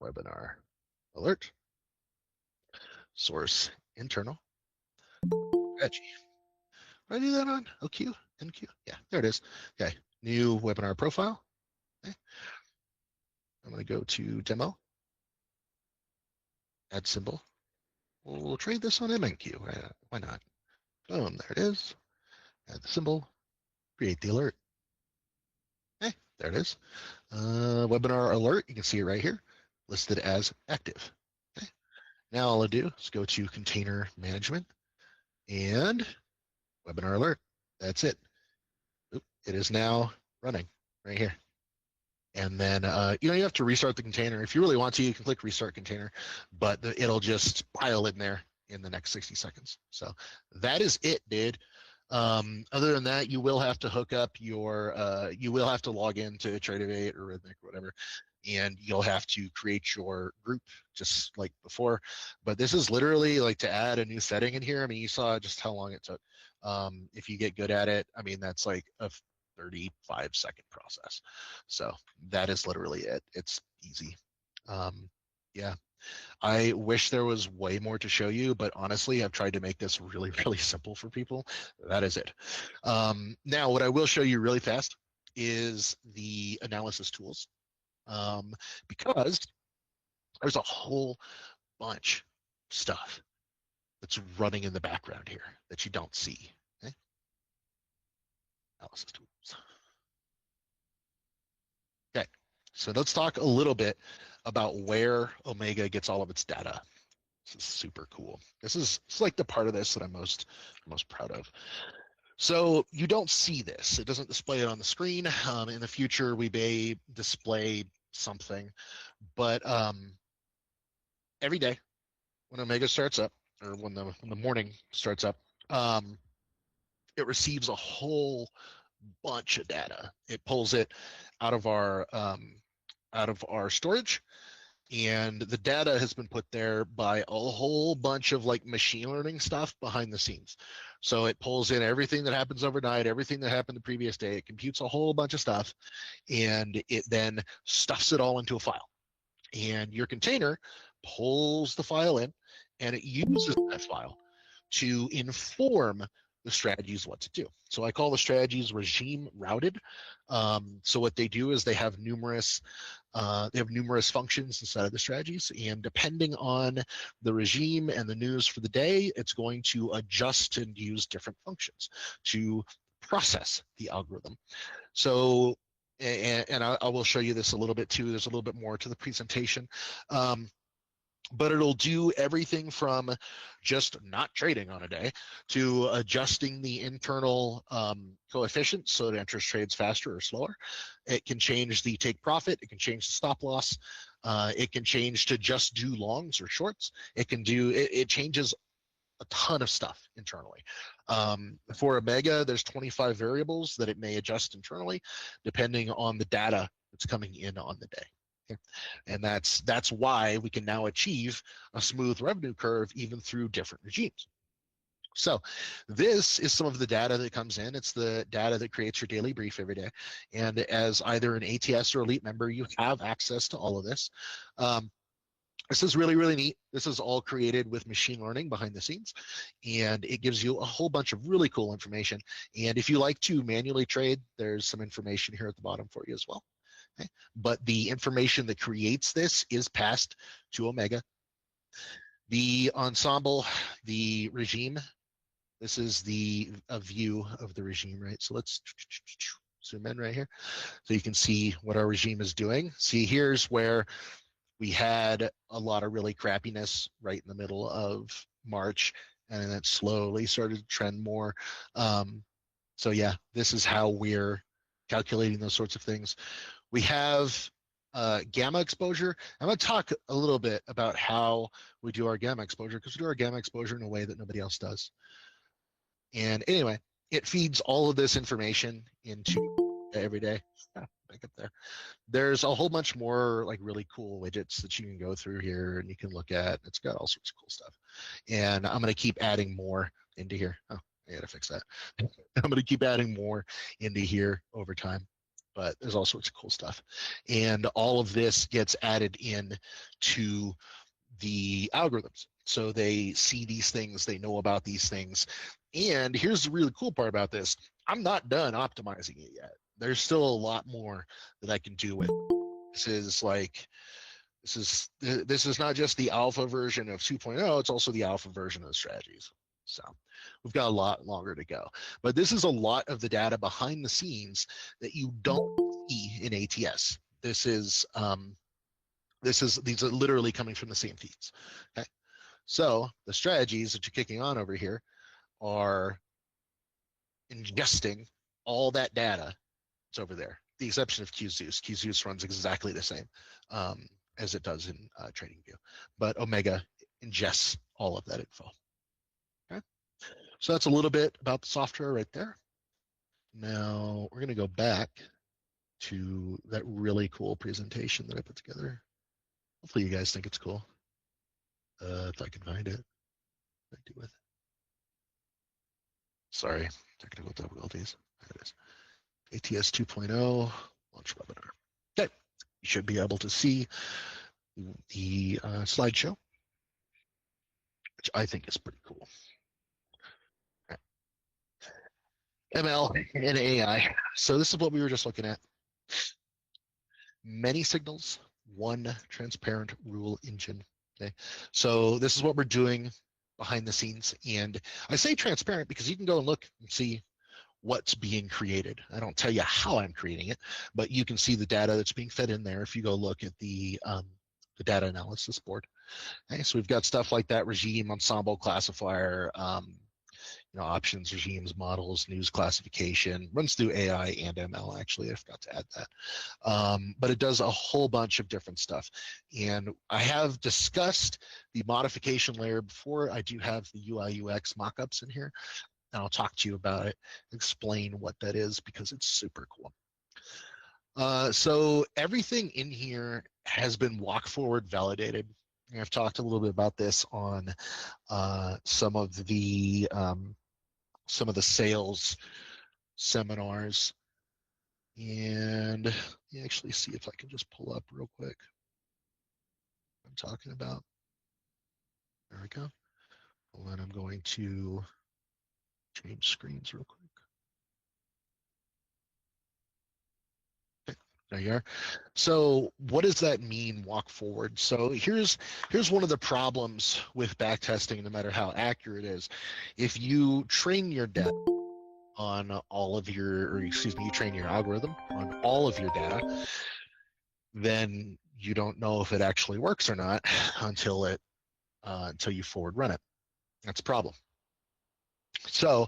webinar alert, source internal, Reggie. Did I do that on OQ, NQ? Yeah, there it is. Okay, new webinar profile. Okay. I'm going to go to demo, add symbol. We'll trade this on MNQ. Why not? Boom, there it is. Add the symbol, create the alert. Okay, there it is. Webinar alert, you can see it right here, listed as active. Okay. Now all I do is go to container management and webinar alert. That's it. Oop, it is now running right here. And then, you have to restart the container. If you really want to, you can click restart container, but it'll just pile in there in the next 60 seconds. So that is it, dude. Other than that, you will have to hook up your, you will have to log into Tradevate or Rhythmic or whatever, and you'll have to create your group just like before. But this is literally like to add a new setting in here. I mean, you saw just how long it took. If you get good at it, I mean, that's like a 35-second process. So that is literally it. It's easy. Yeah. I wish there was way more to show you, but honestly, I've tried to make this really, really simple for people. That is it. Now, what I will show you really fast is the analysis tools, because there's a whole bunch of stuff that's running in the background here that you don't see. Okay? Analysis tools. Okay, so let's talk a little bit about where Omega gets all of its data. This is super cool. It's like the part of this that I'm most proud of. So you don't see this. It doesn't display it on the screen. In the future, we may display something, but every day when Omega starts up, or when the morning starts up, um, it receives a whole bunch of data. It pulls it out of our storage, and the data has been put there by a whole bunch of like machine learning stuff behind the scenes. So it pulls in everything that happens overnight, everything that happened the previous day. It computes a whole bunch of stuff, and it then stuffs it all into a file. And your container pulls the file in, and it uses that file to inform the strategies what to do. So I call the strategies regime routed. So what they do is they have numerous functions inside of the strategies, and depending on the regime and the news for the day, it's going to adjust and use different functions to process the algorithm. So, and I will show you this a little bit too. There's a little bit more to the presentation. But it'll do everything from just not trading on a day to adjusting the internal coefficients so it enters trades faster or slower. It can change the take profit. It can change the stop loss. It can change to just do longs or shorts. It changes a ton of stuff internally. For Omega, there's 25 variables that it may adjust internally depending on the data that's coming in on the day. And that's why we can now achieve a smooth revenue curve even through different regimes. So this is some of the data that comes in. It's the data that creates your daily brief every day. And as either an ATS or elite member, you have access to all of this. This is really, really neat. This is all created with machine learning behind the scenes, and it gives you a whole bunch of really cool information. And if you like to manually trade, there's some information here at the bottom for you as well. Okay. But the information that creates this is passed to Omega. The ensemble, the regime, this is a view of the regime, right? So let's zoom in right here so you can see what our regime is doing. See, here's where we had a lot of really crappiness right in the middle of March, and then it slowly started to trend more. So yeah, this is how we're calculating those sorts of things. We have gamma exposure. I'm going to talk a little bit about how we do our gamma exposure, because we do our gamma exposure in a way that nobody else does. And anyway, it feeds all of this information into every day. Back up there. There's a whole bunch more like really cool widgets that you can go through here and you can look at. It's got all sorts of cool stuff. And I'm going to keep adding more into here. Oh, I got to fix that. I'm going to keep adding more into here over time. But there's all sorts of cool stuff. And all of this gets added in to the algorithms. So they see these things, they know about these things. And here's the really cool part about this. I'm not done optimizing it yet. There's still a lot more that I can do with it. This is not just the alpha version of 2.0, it's also the alpha version of the strategies. So we've got a lot longer to go. But this is a lot of the data behind the scenes that you don't see in ATS. These are literally coming from the same feeds. Okay. So the strategies that you're kicking on over here are ingesting all that data that's over there. The exception of QZeus. QZeus runs exactly the same as it does in TradingView, but Omega ingests all of that info. Okay, so that's a little bit about the software right there. Now we're going to go back to that really cool presentation that I put together. Hopefully you guys think it's cool. If I can find it, what do I do with it? Sorry, technical difficulties. There it is. ATS 2.0 launch webinar. Okay, you should be able to see the slideshow, which I think is pretty cool. Right. ML and AI. So this is what we were just looking at. Many signals, one transparent rule engine. Okay, so this is what we're doing behind the scenes, and I say transparent because you can go and look and see what's being created. I don't tell you how I'm creating it, but you can see the data that's being fed in there if you go look at the the data analysis board. Okay, so we've got stuff like that: regime, ensemble, classifier, options, regimes, models, news classification. Runs through AI and ML. Actually, I forgot to add that. But it does a whole bunch of different stuff. And I have discussed the modification layer before. I do have the UI UX mockups in here, and I'll talk to you about it, explain what that is, because it's super cool. So everything in here has been walk forward validated. I've talked a little bit about this on some of the sales seminars, and let me actually see if I can just pull up real quick what I'm talking about. There we go. And then I'm going to change screens real quick. There you are. So what does that mean, walk forward? So here's one of the problems with backtesting, no matter how accurate it is. If you train your data on all of your, or excuse me, you train your algorithm on all of your data, then you don't know if it actually works or not until you forward run it. That's a problem. So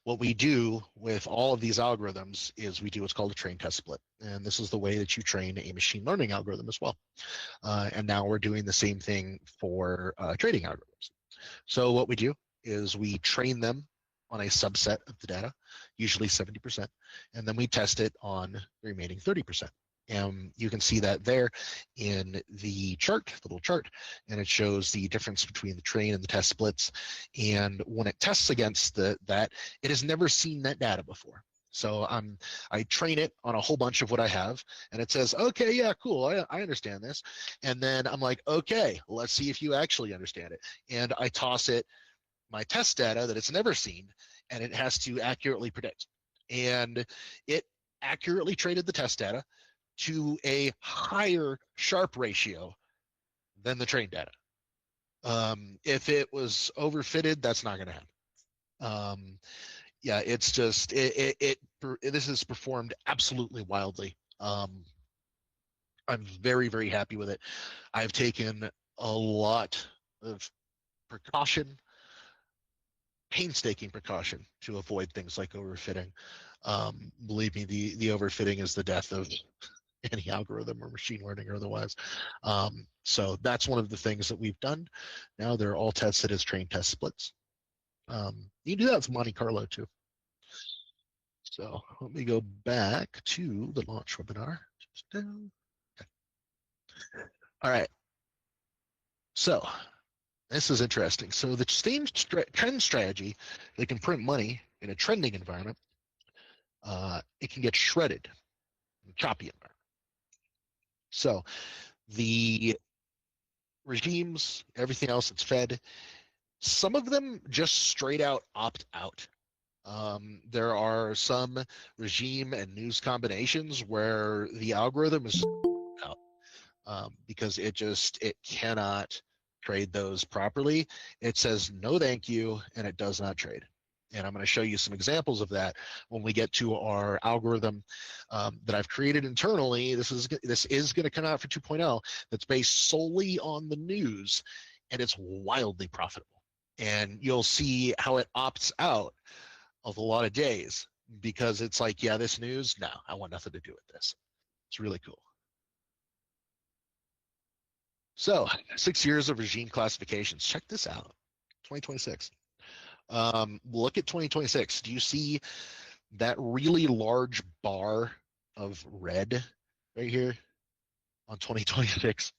what we do with all of these algorithms is we do what's called a train test split. And this is the way that you train a machine learning algorithm as well. And now we're doing the same thing for trading algorithms. So what we do is we train them on a subset of the data, usually 70%, and then we test it on the remaining 30%. And you can see that there in the chart, the little chart, and it shows the difference between the train and the test splits. And when it tests against that, it has never seen that data before. So I train it on a whole bunch of what I have, and it says, okay, yeah, cool, I understand this. And then I'm like, okay, let's see if you actually understand it. And I toss it my test data that it's never seen, and it has to accurately predict. And it accurately traded the test data to a higher Sharpe ratio than the trained data. If it was overfitted, that's not going to happen. Yeah, it's just this is performed absolutely wildly. I'm very, very happy with it. I've taken a lot of precaution, painstaking precaution, to avoid things like overfitting. Believe me, the overfitting is the death of any algorithm or machine learning or otherwise. So that's one of the things that we've done. Now they're all tested as train test splits. You can do that with Monte Carlo too. So let me go back to the launch webinar. Okay. All right. So this is interesting. So the trend strategy, they can print money in a trending environment. It can get shredded in a choppy environment. So the regimes, everything else that's fed, some of them just straight out opt out. There are some regime and news combinations where the algorithm is out because it cannot trade those properly. It says no thank you, and it does not trade. And I'm going to show you some examples of that when we get to our algorithm that I've created internally. This is going to come out for 2.0 that's based solely on the news, and it's wildly profitable. And you'll see how it opts out of a lot of days because it's like, yeah, this news, no, I want nothing to do with this. It's really cool. So 6 years of regime classifications. Check this out. 2026. Look at 2026. Do you see that really large bar of red right here on 2026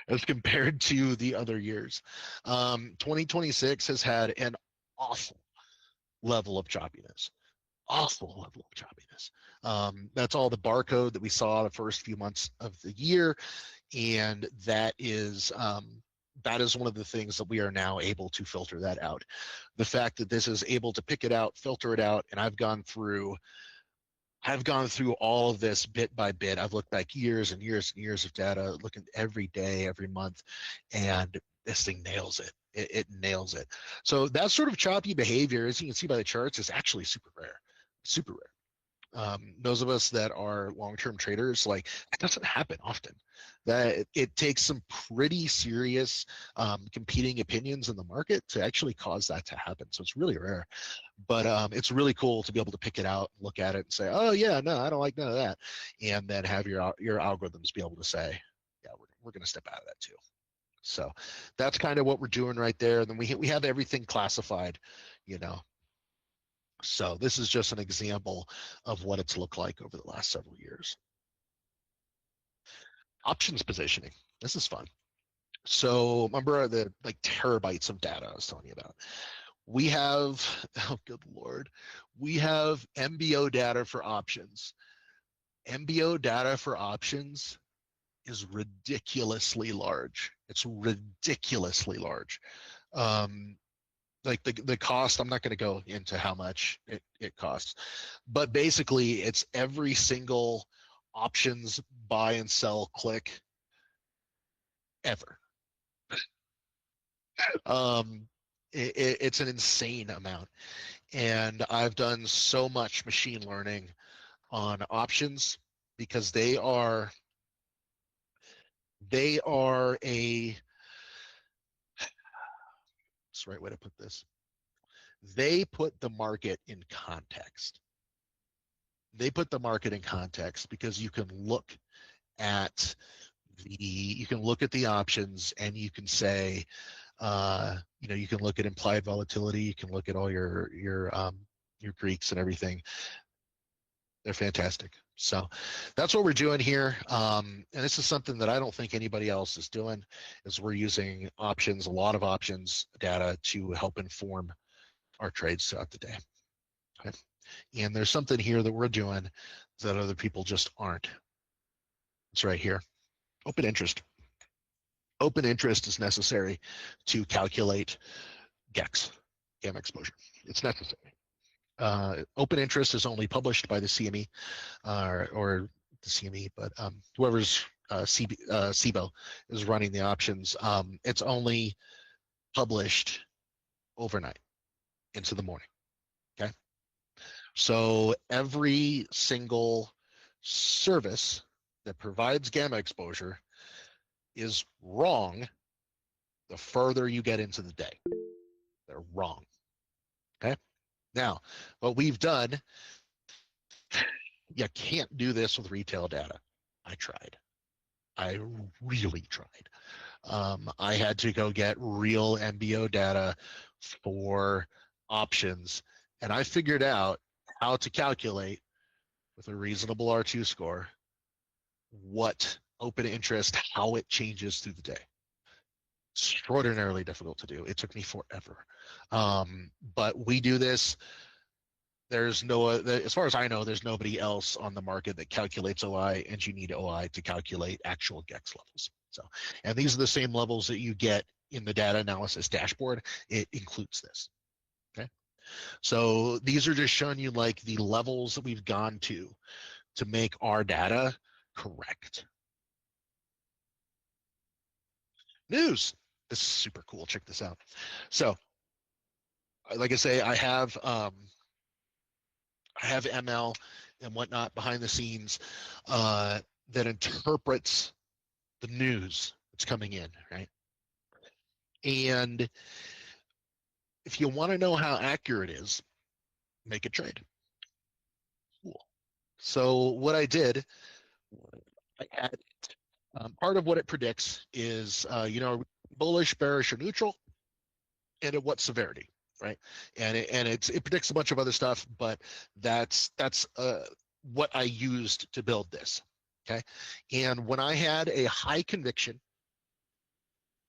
as compared to the other years? 2026 has had an awful level of choppiness. Awful level of choppiness. That's all the barcode that we saw the first few months of the year, and that is one of the things that we are now able to filter that out. The fact that this is able to pick it out, filter it out, and I've gone through all of this bit by bit. I've looked back years and years and years of data, looking every day, every month, and this thing nails it. It nails it. So that sort of choppy behavior, as you can see by the charts, is actually super rare. Super rare. Those of us that are long-term traders, like, it doesn't happen often. That it takes some pretty serious competing opinions in the market to actually cause that to happen. So it's really rare, but it's really cool to be able to pick it out, look at it, and say, "Oh yeah, no, I don't like none of that," and then have your algorithms be able to say, "Yeah, we're going to step out of that too." So that's kind of what we're doing right there. And then we have everything classified, you know. So this is just an example of what it's looked like over the last several years. Options positioning. This is fun. So remember the like terabytes of data I was telling you about. We have, oh good Lord, we have MBO data for options. MBO data for options is ridiculously large. It's ridiculously large. Like the cost, I'm not going to go into how much it costs, but basically it's every single options buy and sell click ever. um it's an insane amount, and I've done so much machine learning on options because they are a, what's the right way to put this, they put the market in context. They put the market in context because you can look at you can look at the options and you can say, you can look at implied volatility, you can look at all your Greeks and everything. They're fantastic. So that's what we're doing here. And this is something that I don't think anybody else is doing, is we're using options, a lot of options data to help inform our trades throughout the day. Okay. And there's something here that we're doing that other people just aren't. It's right here. Open interest. Open interest is necessary to calculate GEX, gamma exposure. It's necessary. Open interest is only published by the CME or the CME, but whoever's CBO is running the options. It's only published overnight into the morning. Okay. So every single service that provides gamma exposure is wrong the further you get into the day. They're wrong. Okay. Now, what we've done, you can't do this with retail data. I tried. I really tried. I had to go get real MBO data for options, and I figured out how to calculate with a reasonable R2 score what open interest, how it changes through the day. Extraordinarily difficult to do. It took me forever. But we do this. There's no, as far as I know, there's nobody else on the market that calculates OI, and you need OI to calculate actual GEX levels. So, and these are the same levels that you get in the data analysis dashboard. It includes this. Okay. So these are just showing you like the levels that we've gone to make our data correct. News. This is super cool. Check this out. So, like I say, I have ML and whatnot behind the scenes that interprets the news that's coming in, right? And if you want to know how accurate it is, make a trade. Cool. So what I did, I had part of what it predicts is, bullish, bearish, or neutral, and at what severity, right? And it predicts a bunch of other stuff, but that's what I used to build this. Okay. And when I had a high conviction,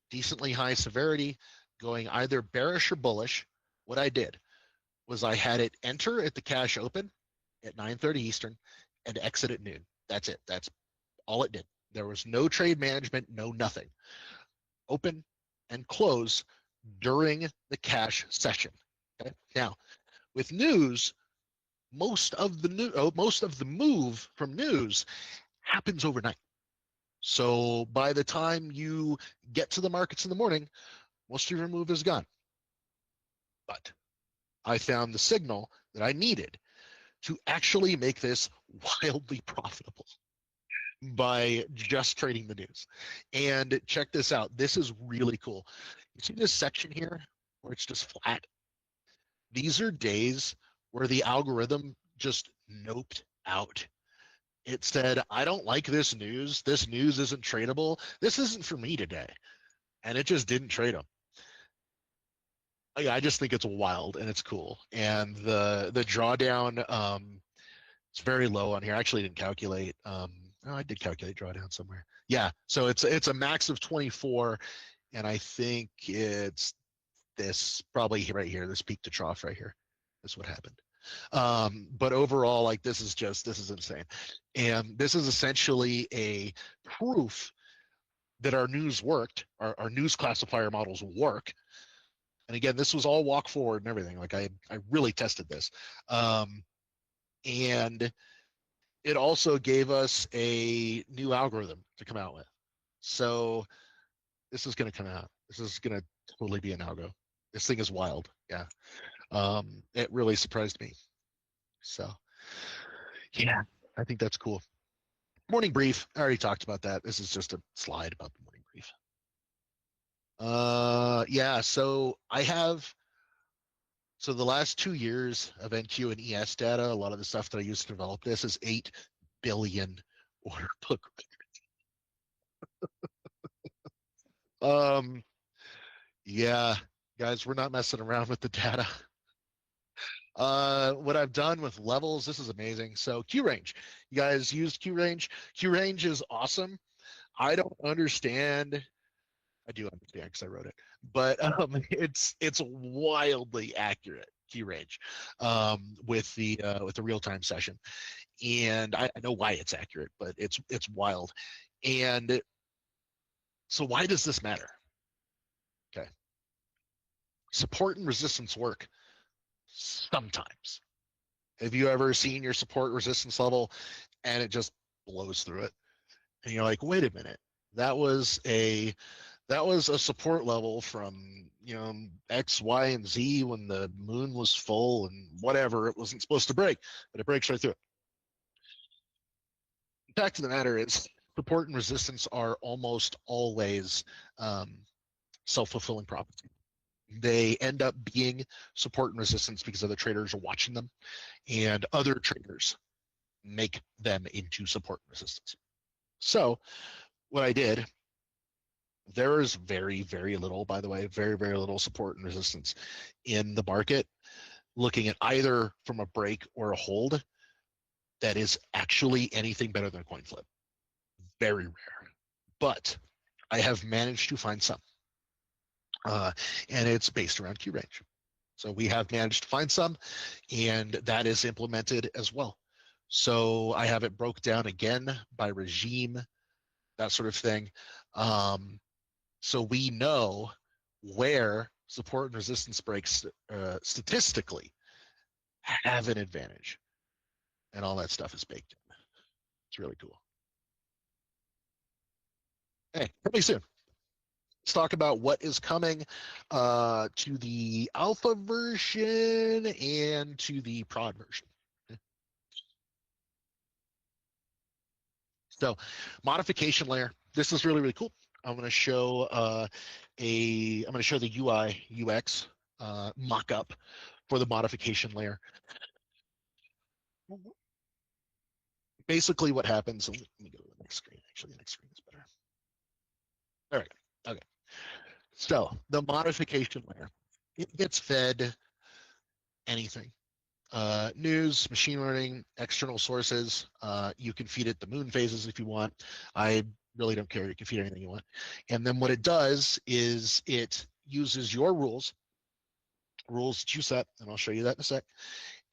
decently high severity, going either bearish or bullish, what I did was I had it enter at the cash open at 9:30 Eastern and exit at noon. That's it. That's all it did. There was no trade management, no nothing. Open and close during the cash session. Okay. Now, with news, most of the move from news happens overnight. So by the time you get to the markets in the morning, most of your move is gone. But I found the signal that I needed to actually make this wildly profitable by just trading the news. And check this out. This is really cool. You see this section here where it's just flat? These are days where the algorithm just noped out. It said, I don't like this news. This news isn't tradable. This isn't for me today. And it just didn't trade them. I just think it's wild and it's cool. And the drawdown, it's very low on here. I actually didn't calculate. Oh, I did calculate drawdown somewhere. Yeah, so it's a max of 24, and I think it's this probably right here, this peak to trough right here. Is what happened. But overall, like this is insane, and this is essentially a proof that our news worked. Our news classifier models work. And again, this was all walk forward and everything. Like I really tested this. And it also gave us a new algorithm to come out with. So this is going to come out. This is going to totally be an algo. This thing is wild. Yeah. It really surprised me. So yeah, I think that's cool. Morning brief. I already talked about that. This is just a slide about the morning brief. Yeah, so the last 2 years of NQ and ES data, a lot of the stuff that I used to develop this is 8 billion order book records. Yeah, guys, we're not messing around with the data. What I've done with levels, this is amazing. So Q range, you guys used Q range. Q range is awesome. I don't understand. I do understand because I wrote it, but it's wildly accurate Q range with the real time session, and I know why it's accurate, but it's wild. And so why does this matter? Okay, support and resistance work sometimes. Have you ever seen your support resistance level and it just blows through it? And you're like, wait a minute, that was a support level from X, Y, and Z when the moon was full and whatever. It wasn't supposed to break, but it breaks right through it. The fact of the matter is, support and resistance are almost always self-fulfilling prophecy. They end up being support and resistance because other traders are watching them, and other traders make them into support and resistance. So what I did, there is very, very little, by the way, very, very little support and resistance in the market, looking at either from a break or a hold that is actually anything better than a coin flip. Very rare. But I have managed to find some. And it's based around Q range. So we have managed to find some, and that is implemented as well. So I have it broke down again by regime, that sort of thing. So we know where support and resistance breaks statistically have an advantage, and all that stuff is baked in. It's really cool. Hey, coming soon. Let's talk about what is coming to the alpha version and to the prod version. So, modification layer. This is really, really cool. I'm going to show I'm going to show the UI UX mock-up for the modification layer. Basically, what happens? Let me go to the next screen. Actually, the next screen is better. There we go. Okay. So the modification layer, it gets fed anything. News, machine learning, external sources. You can feed it the moon phases if you want. I really don't care. You can feed anything you want. And then what it does is it uses your rules that you set, and I'll show you that in a sec.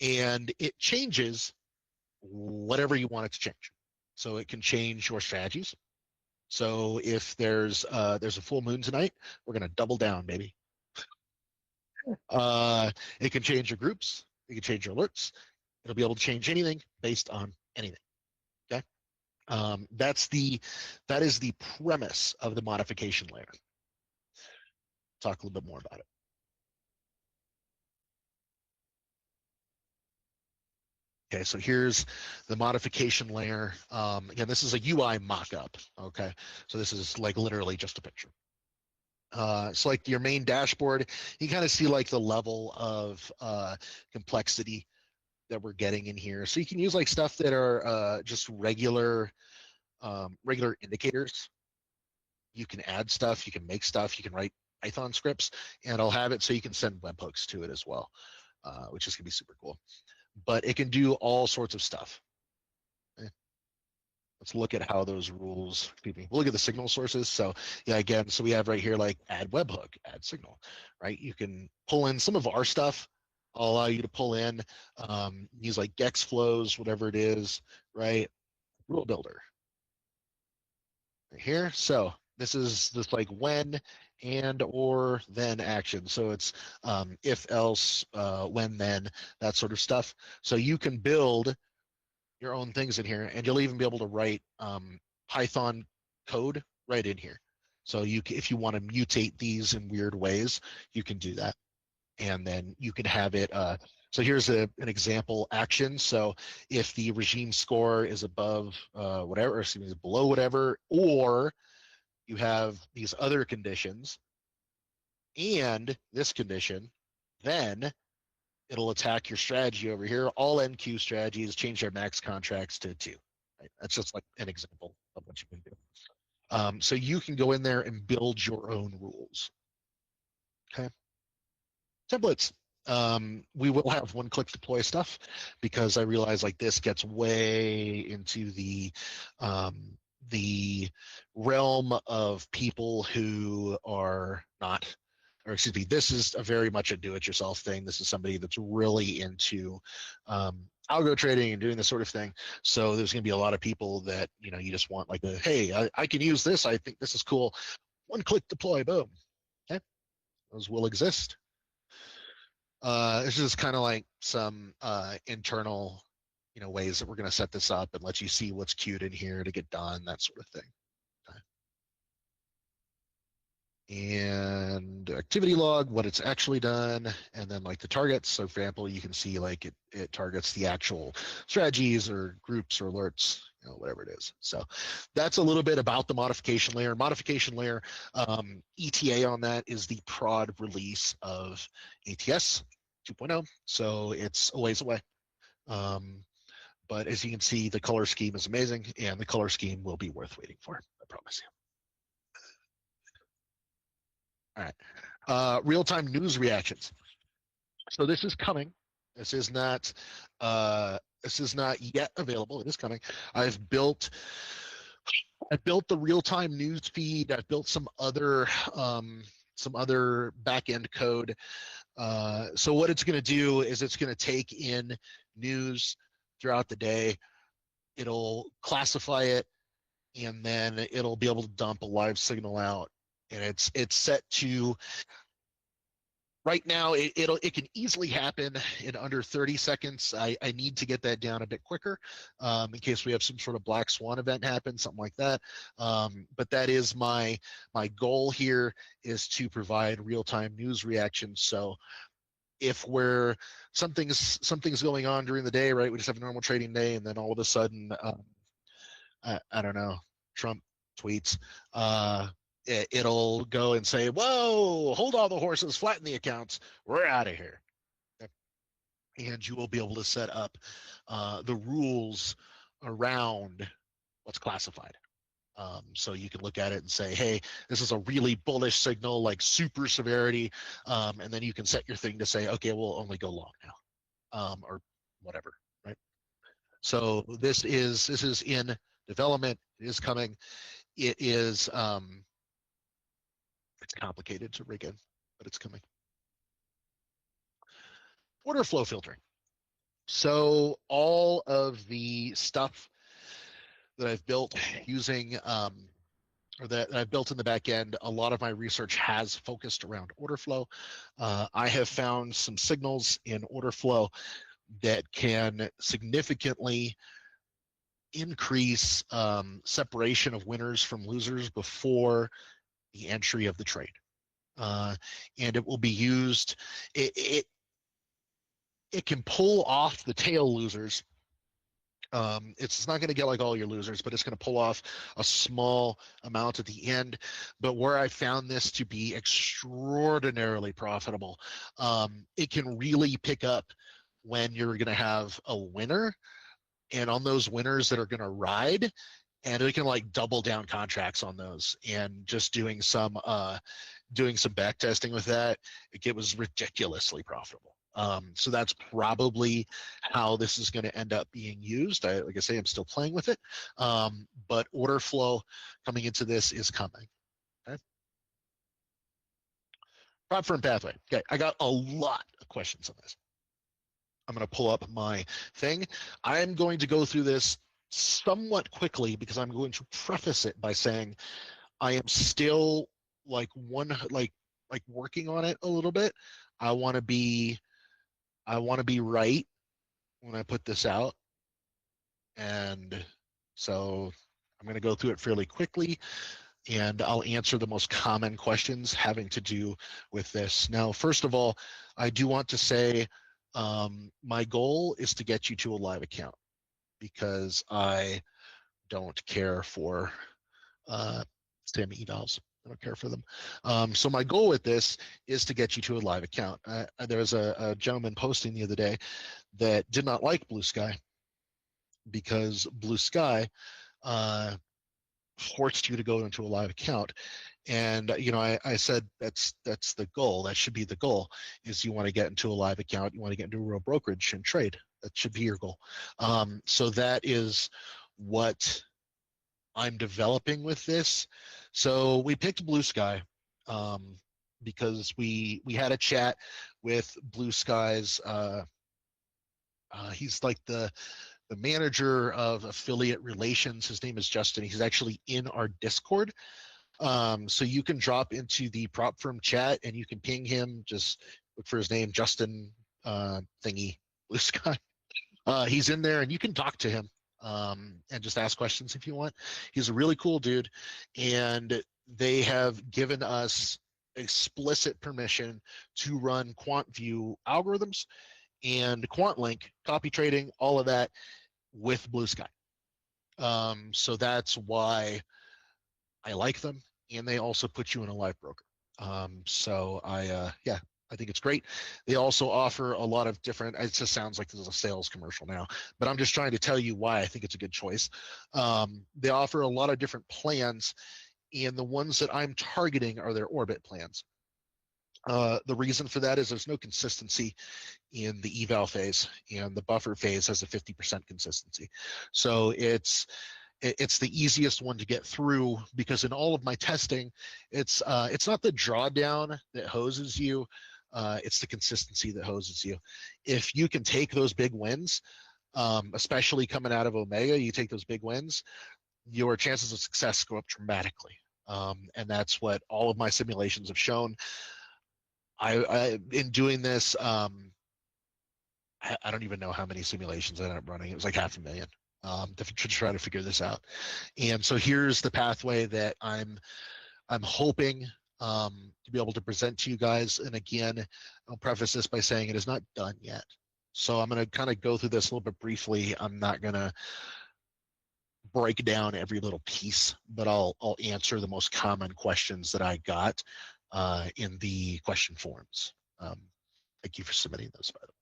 And it changes whatever you want it to change. So it can change your strategies. So if there's a full moon tonight, we're gonna double down, baby. It can change your groups. It can change your alerts. It'll be able to change anything based on anything. Okay. That is the premise of the modification layer. Talk a little bit more about it. Okay, so here's the modification layer. Again, this is a UI mockup. Okay, so this is like literally just a picture. So like your main dashboard, you kind of see like the level of complexity that we're getting in here. So you can use like stuff that are just regular indicators. You can add stuff, you can make stuff, you can write Python scripts, and I'll have it so you can send webhooks to it as well, which is gonna be super cool. But it can do all sorts of stuff. Let's look at how those rules, excuse me, we'll look at the signal sources. So yeah, again, so we have right here like add webhook, add signal, right? You can pull in some of our stuff. I'll allow you to pull in, use like gex flows, whatever it is, right? Rule builder right here. So this is this like when and or then action. So it's if else, when then, that sort of stuff. So you can build your own things in here, and you'll even be able to write Python code right in here. So if you want to mutate these in weird ways, you can do that, and then you can have it. So here's an example action. So if the regime score is above whatever, or excuse me, below whatever, or you have these other conditions and this condition, then it'll attack your strategy over here. All NQ strategies change their max contracts to 2. Right? That's just like an example of what you can do. So you can go in there and build your own rules. Okay. Templates. We will have one-click deploy stuff because I realize like this gets way into the realm of people who are not, or excuse me, this is a very much a do-it-yourself thing. This is somebody that's really into algo trading and doing this sort of thing. So there's going to be a lot of people that, you know, you just want like a, hey, I can use this. I think this is cool. One-click deploy, boom. Okay, those will exist. This is kind of like some internal, you know, ways that we're going to set this up and let you see what's queued in here to get done, that sort of thing. And activity log, what it's actually done, and then like the targets. So for example, you can see like it targets the actual strategies or groups or alerts, you know, whatever it is. So that's a little bit about the modification layer. Modification layer, ETA on that is the prod release of ATS 2.0. So it's a ways away. But as you can see, the color scheme is amazing, and the color scheme will be worth waiting for, I promise you. All right. Real-time news reactions. So this is coming. This is not yet available. It is coming. I've built the real-time news feed. I've built some other back-end code. So what it's going to do is it's going to take in news throughout the day. It'll classify it, and then it'll be able to dump a live signal out. And it's set to, right now it can easily happen in under 30 seconds. I need to get that down a bit quicker in case we have some sort of black swan event happen, something like that. But that is my goal here, is to provide real-time news reactions. So if something's going on during the day, right, we just have a normal trading day, and then all of a sudden I don't know, Trump tweets, it'll go and say, whoa, hold all the horses, flatten the accounts, we're out of here. And you will be able to set up the rules around what's classified. So you can look at it and say, hey, this is a really bullish signal, like super severity. And then you can set your thing to say, okay, we'll only go long now, or whatever, right? So this is in development. It is coming. It is it's complicated to rig in, but it's coming. Order flow filtering. So all of the stuff that I've built using or that I've built in the back end, a lot of my research has focused around order flow. I have found some signals in order flow that can significantly increase separation of winners from losers before the entry of the trade. And it will be used, it can pull off the tail losers It's not going to get like all your losers, but it's going to pull off a small amount at the end. But where I found this to be extraordinarily profitable, it can really pick up when you're going to have a winner, and on those winners that are going to ride, and it can like double down contracts on those, and just doing some back testing with that, it was ridiculously profitable. So that's probably how this is going to end up being used. Like I say, I'm still playing with it, but order flow coming into this is coming. Okay. Prop firm pathway. Okay, I got a lot of questions on this. I'm going to pull up my thing. I am going to go through this somewhat quickly because I'm going to preface it by saying I am still like working on it a little bit. I want to be right when I put this out, and so I'm going to go through it fairly quickly, and I'll answer the most common questions having to do with this. Now, first of all, I do want to say my goal is to get you to a live account because I don't care for spam emails. I don't care for them. So my goal with this is to get you to a live account. There was a gentleman posting the other day that did not like Blue Sky because Blue Sky forced you to go into a live account. And I said that's the goal. That should be the goal. Is you want to get into a live account. You want to get into a real brokerage and trade. That should be your goal. So that is what I'm developing with this. So we picked Blue Sky because we had a chat with Blue Sky's. He's like the manager of affiliate relations. His name is Justin. He's actually in our Discord. So you can drop into the prop firm chat and you can ping him. Just look for his name, Justin thingy Blue Sky. He's in there and you can talk to him and just ask questions if you want. He's a really cool dude, and they have given us explicit permission to run QuantView algorithms and QuantLink, copy trading, all of that with Blue Sky. So that's why I like them, and they also put you in a live broker. So I think it's great. They also offer a lot of different, it just sounds like this is a sales commercial now, but I'm just trying to tell you why I think it's a good choice. They offer a lot of different plans, and the ones that I'm targeting are their orbit plans. The reason for that is there's no consistency in the eval phase, and the buffer phase has a 50% consistency. So it's the easiest one to get through because in all of my testing, it's not the drawdown that hoses you, it's the consistency that hoses you. If you can take those big wins, especially coming out of Omega, you take those big wins, your chances of success go up dramatically. And that's what all of my simulations have shown. I in doing this, I don't even know how many simulations I ended up running. It was like 500,000 to try to figure this out. And so here's the pathway that I'm hoping to be able to present to you guys. And again, I'll preface this by saying it is not done yet. So I'm going to kind of go through this a little bit briefly. I'm not going to break down every little piece, but I'll answer the most common questions that I got in the question forums. Thank you for submitting those, by the way.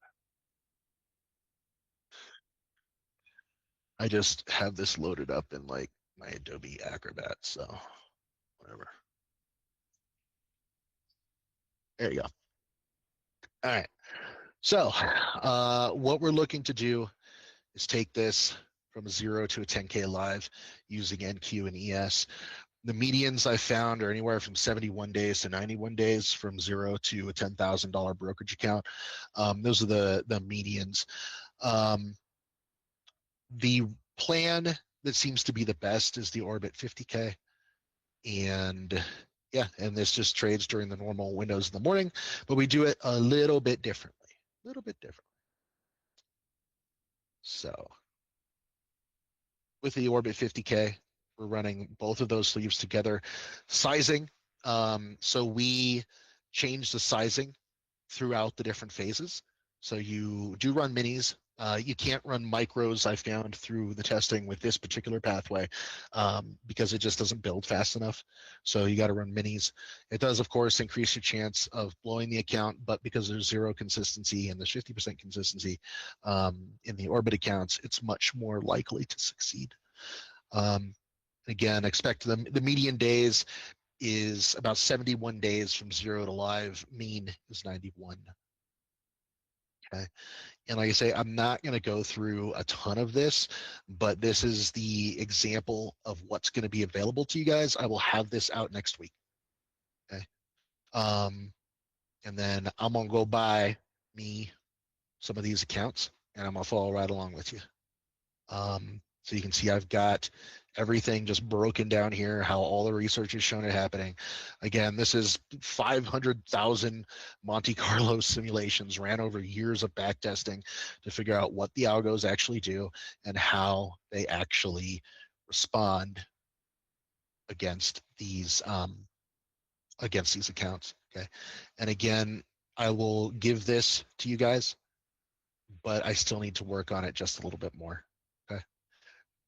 I just have this loaded up in like my Adobe Acrobat, so whatever. There you go. All right. So what we're looking to do is take this from 0 to a 10K live using NQ and ES. The medians I found are anywhere from 71 days to 91 days from 0 to a $10,000 brokerage account. Those are the medians. The plan that seems to be the best is the Orbit 50K. And yeah, and this just trades during the normal windows in the morning, but we do it a little bit differently. So with the Orbit 50K, we're running both of those sleeves together. Sizing, so we change the sizing throughout the different phases. So you do run minis, You can't run micros, I found through the testing with this particular pathway, because it just doesn't build fast enough. So you got to run minis. It does, of course, increase your chance of blowing the account, but because there's zero consistency and there's 50% consistency in the orbit accounts, it's much more likely to succeed. Again, expect the median days is about 71 days from 0 to live. Mean is 91. Okay. And like I say, I'm not going to go through a ton of this, but this is the example of what's going to be available to you guys. I will have this out next week. Okay. And then I'm going to go buy me some of these accounts and I'm going to follow right along with you. So you can see I've got everything just broken down here, how all the research has shown it happening. Again, this is 500,000 Monte Carlo simulations ran over years of back testing to figure out what the algos actually do and how they actually respond against these accounts. Okay. And again, I will give this to you guys, but I still need to work on it just a little bit more. Okay.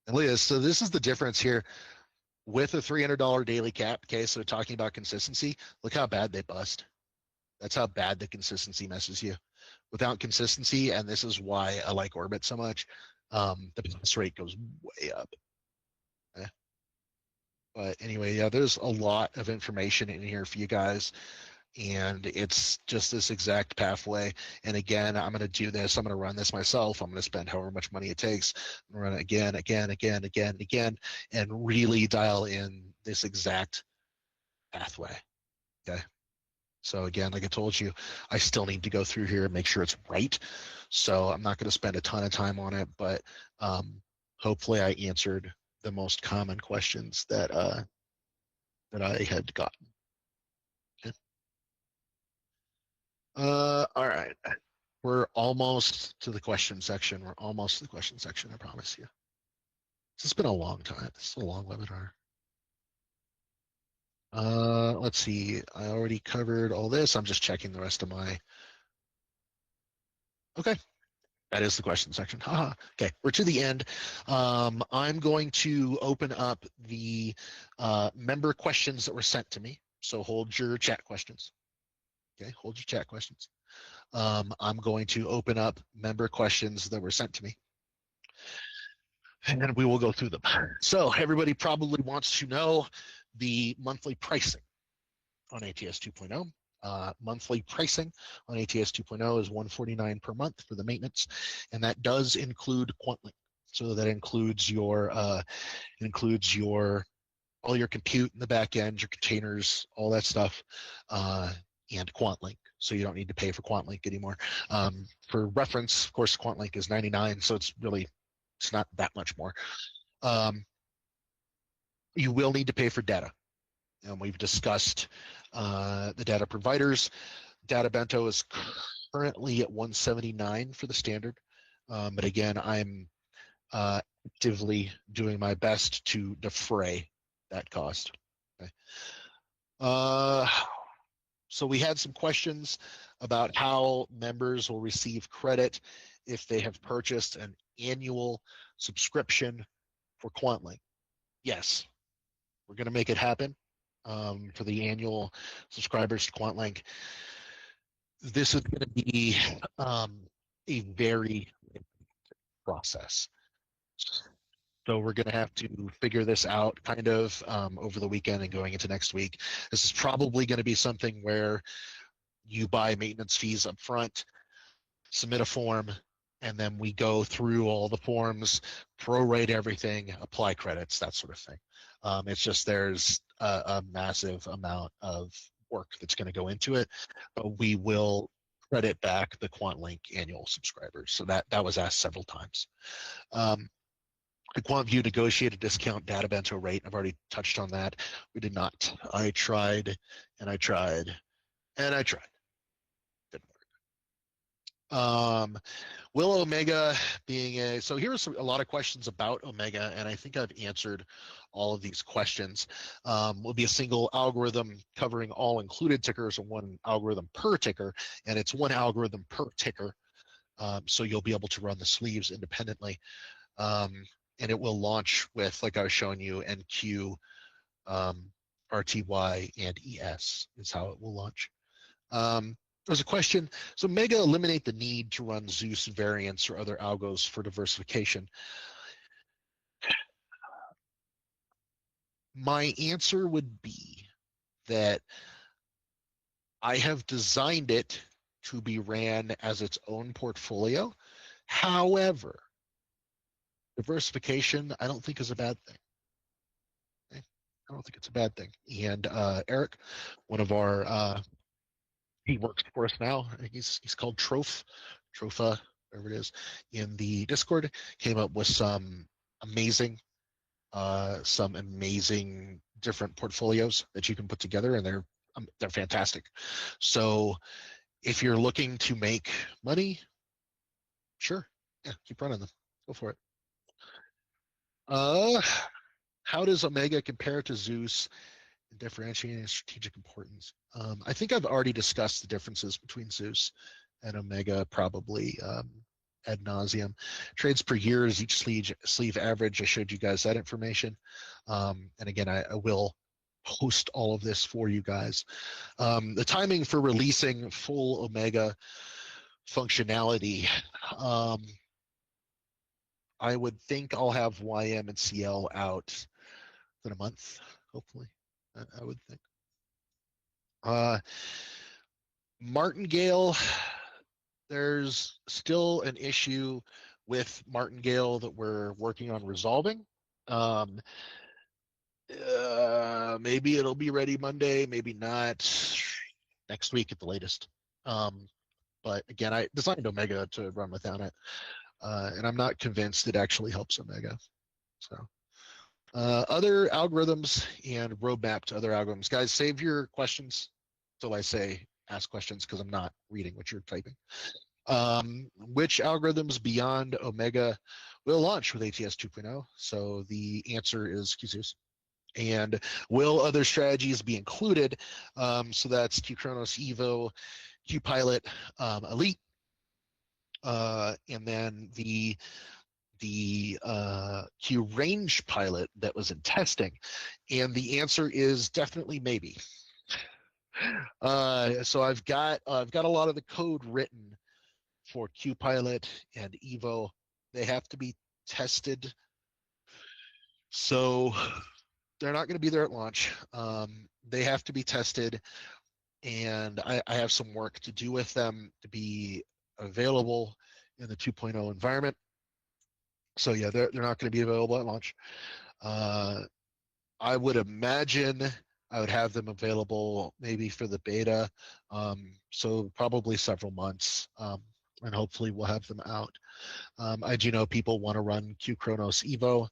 And look at this. So this is the difference here with a $300 daily cap. Okay, so talking about consistency, look how bad they bust. That's how bad the consistency messes you. Without consistency, and this is why I like Orbit so much, the bust rate goes way up. Okay? But anyway, yeah, there's a lot of information in here for you guys. And it's just this exact pathway. And again, I'm going to do this. I'm going to run this myself. I'm going to spend however much money it takes. I'm going to run it again, and really dial in this exact pathway. Okay. So again, like I told you, I still need to go through here and make sure it's right. So I'm not going to spend a ton of time on it, but hopefully I answered the most common questions that I had gotten. All right. We're almost to the question section. We're almost to the question section, I promise you. It's been a long time. This is a long webinar. Let's see. I already covered all this. I'm just checking the rest of my. Okay. That is the question section. Haha. Okay, we're to the end. I'm going to open up the member questions that were sent to me. So hold your chat questions. Okay, hold your chat questions. I'm going to open up member questions that were sent to me, and then we will go through them. So everybody probably wants to know the monthly pricing on ATS 2.0. Monthly pricing on ATS 2.0 is $149 per month for the maintenance, and that does include QuantLink. So that includes your all your compute in the back end, your containers, all that stuff, and QuantLink. So you don't need to pay for QuantLink anymore. For reference, of course, QuantLink is $99, so it's not that much more. You will need to pay for data. And we've discussed the data providers. Data Bento is currently at $179 for the standard. But again, I'm actively doing my best to defray that cost. Okay. So we had some questions about how members will receive credit if they have purchased an annual subscription for QuantLink. Yes, we're going to make it happen for the annual subscribers to QuantLink. This is going to be a very process. So we're going to have to figure this out kind of over the weekend and going into next week. This is probably going to be something where you buy maintenance fees up front, submit a form, and then we go through all the forms, prorate everything, apply credits, that sort of thing. It's just there's a massive amount of work that's going to go into it, but we will credit back the QuantLink annual subscribers. So that was asked several times. The QuantView negotiated discount data bento rate. I've already touched on that. We did not. I tried and I tried and I tried. Didn't work. Will Omega being so here are a lot of questions about Omega, and I think I've answered all of these questions. Will be a single algorithm covering all included tickers and one algorithm per ticker, and it's one algorithm per ticker. So you'll be able to run the sleeves independently. And it will launch with, like I was showing you, NQ, RTY, and ES is how it will launch. There's a question. So Mega eliminate the need to run Zeus variants or other algos for diversification. My answer would be that I have designed it to be ran as its own portfolio. However, diversification, I don't think is a bad thing. Okay? I don't think it's a bad thing. And Eric, one of our, he works for us now. He's called Tropha, whatever it is, in the Discord. Came up with amazing, some amazing different portfolios that you can put together, and they're fantastic. So if you're looking to make money, sure, yeah, keep running them. Go for it. How does Omega compare to Zeus in differentiating strategic importance? I think I've already discussed the differences between Zeus and Omega, probably ad nauseum. Trades per year is each sleeve average. I showed you guys that information. And again, I will post all of this for you guys. The timing for releasing full Omega functionality. I would think I'll have YM and CL out in a month, hopefully. I would think. Martingale, there's still an issue with Martingale that we're working on resolving. Maybe it'll be ready Monday, maybe not. Next week at the latest. But again, I designed Omega to run without it. And I'm not convinced it actually helps Omega. So other algorithms and roadmap to other algorithms. Guys, save your questions till I say ask questions because I'm not reading what you're typing. Which algorithms beyond Omega will launch with ATS 2.0? So the answer is QZeus. And will other strategies be included? So that's QChronos Evo, QPilot, Elite, and then the Q range pilot that was in testing, and the answer is definitely maybe. So I've got a lot of the code written for QPilot and Evo. They have to be tested, so they're not going to be there at launch. They have to be tested, and I have some work to do with them to be available in the 2.0 environment. So yeah, they're not going to be available at launch. I would imagine I would have them available maybe for the beta. So probably several months, and hopefully we'll have them out. I do know people want to run QChronos Evo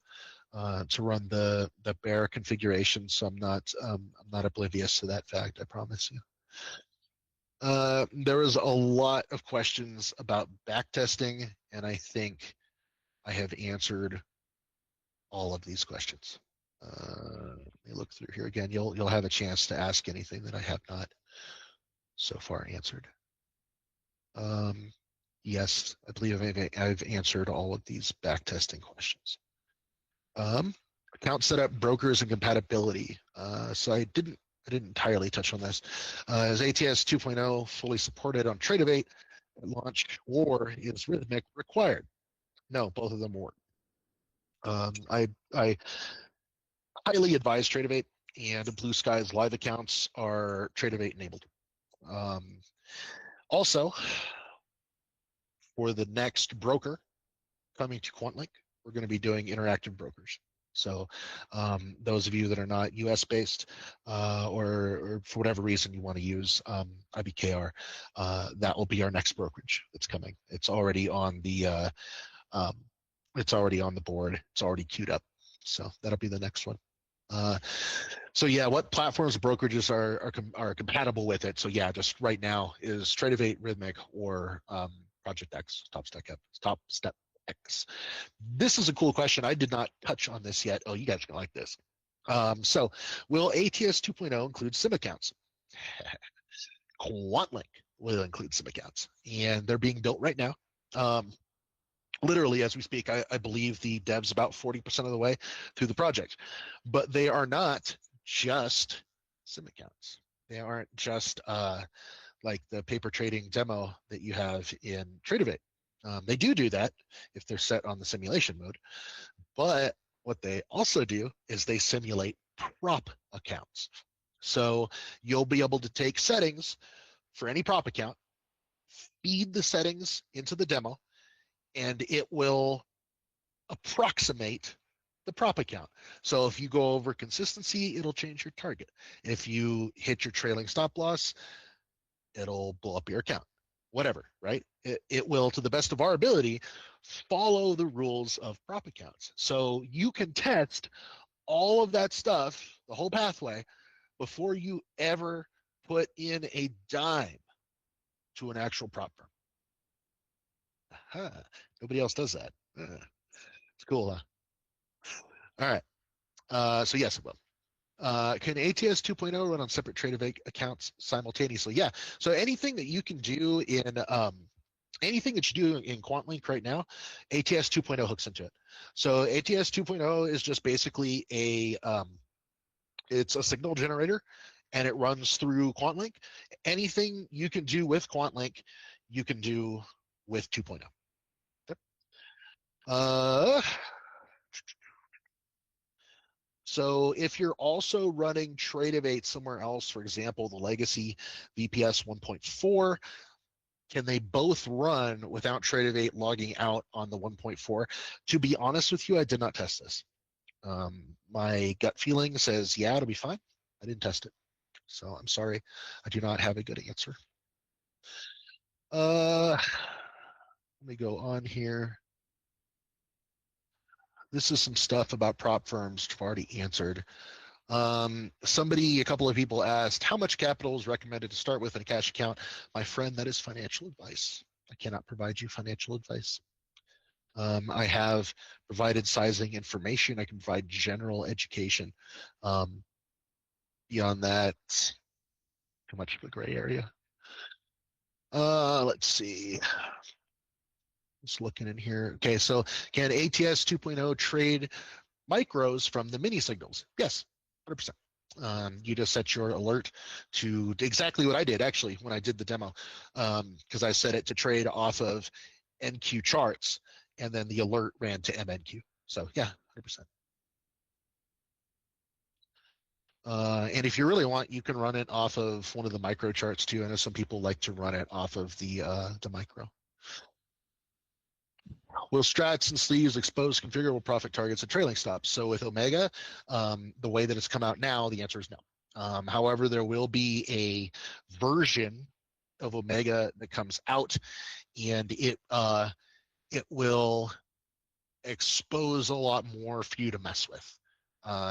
to run the bare configuration, so I'm not oblivious to that fact. I promise you. There was a lot of questions about backtesting, and I think I have answered all of these questions. Let me look through here again. You'll have a chance to ask anything that I have not so far answered. Yes, I believe I've answered all of these backtesting questions. Account setup, brokers, and compatibility. So I didn't entirely touch on this. Is ATS 2.0 fully supported on Tradevate at launch, or is Rhythmic required? No, both of them work. I highly advise Tradevate, and Blue Sky's live accounts are Tradevate enabled. Also, for the next broker coming to QuantLink, we're going to be doing interactive brokers. So those of you that are not US based or for whatever reason you want to use IBKR, that will be our next brokerage that's coming. It's already on the board. It's already queued up. So that'll be the next one. So yeah, what platforms brokerages are compatible with it? So yeah, just right now is Tradevate, Rhythmic, or Project X, Top Step X. This is a cool question. I did not touch on this yet. Oh, you guys are gonna like this. So will ATS 2.0 include SIM accounts? QuantLink will include SIM accounts, and they're being built right now. Literally, as we speak, I believe the dev's about 40% of the way through the project. But they are not just sim accounts. They aren't just like the paper trading demo that you have in Tradeovate. They do that if they're set on the simulation mode. But what they also do is they simulate prop accounts. So you'll be able to take settings for any prop account, feed the settings into the demo, and it will approximate the prop account. So if you go over consistency, it'll change your target. If you hit your trailing stop loss, it'll blow up your account. Whatever, right? It will, to the best of our ability, follow the rules of prop accounts. So you can test all of that stuff, the whole pathway, before you ever put in a dime to an actual prop firm. Aha. Nobody else does that. It's cool, huh? All right. So yes, it will. Can ATS 2.0 run on separate Tradeovate accounts simultaneously? Yeah. So anything that you can do in anything that you do in QuantLink right now, ATS 2.0 hooks into it. So ATS 2.0 is just basically it's a signal generator, and it runs through QuantLink. Anything you can do with QuantLink, you can do with 2.0. Yep. So if you're also running Tradeovate somewhere else, for example, the legacy VPS 1.4, can they both run without Tradeovate logging out on the 1.4? To be honest with you, I did not test this. My gut feeling says, yeah, it'll be fine. I didn't test it. So I'm sorry. I do not have a good answer. Let me go on here. This is some stuff about prop firms I've already answered. A couple of people asked, how much capital is recommended to start with in a cash account? My friend, that is financial advice. I cannot provide you financial advice. I have provided sizing information. I can provide general education. Beyond that, too much of a gray area. Let's see. Just looking in here. Okay, so can ATS 2.0 trade micros from the mini signals? Yes, 100%. You just set your alert to exactly what I did actually when I did the demo, because I set it to trade off of NQ charts, and then the alert ran to MNQ. So yeah, 100%. And if you really want, you can run it off of one of the micro charts too. I know some people like to run it off of the micro. Will strats and sleeves expose configurable profit targets and trailing stops? So with Omega, the way that it's come out now, the answer is no. However, there will be a version of Omega that comes out, and it will expose a lot more for you to mess with.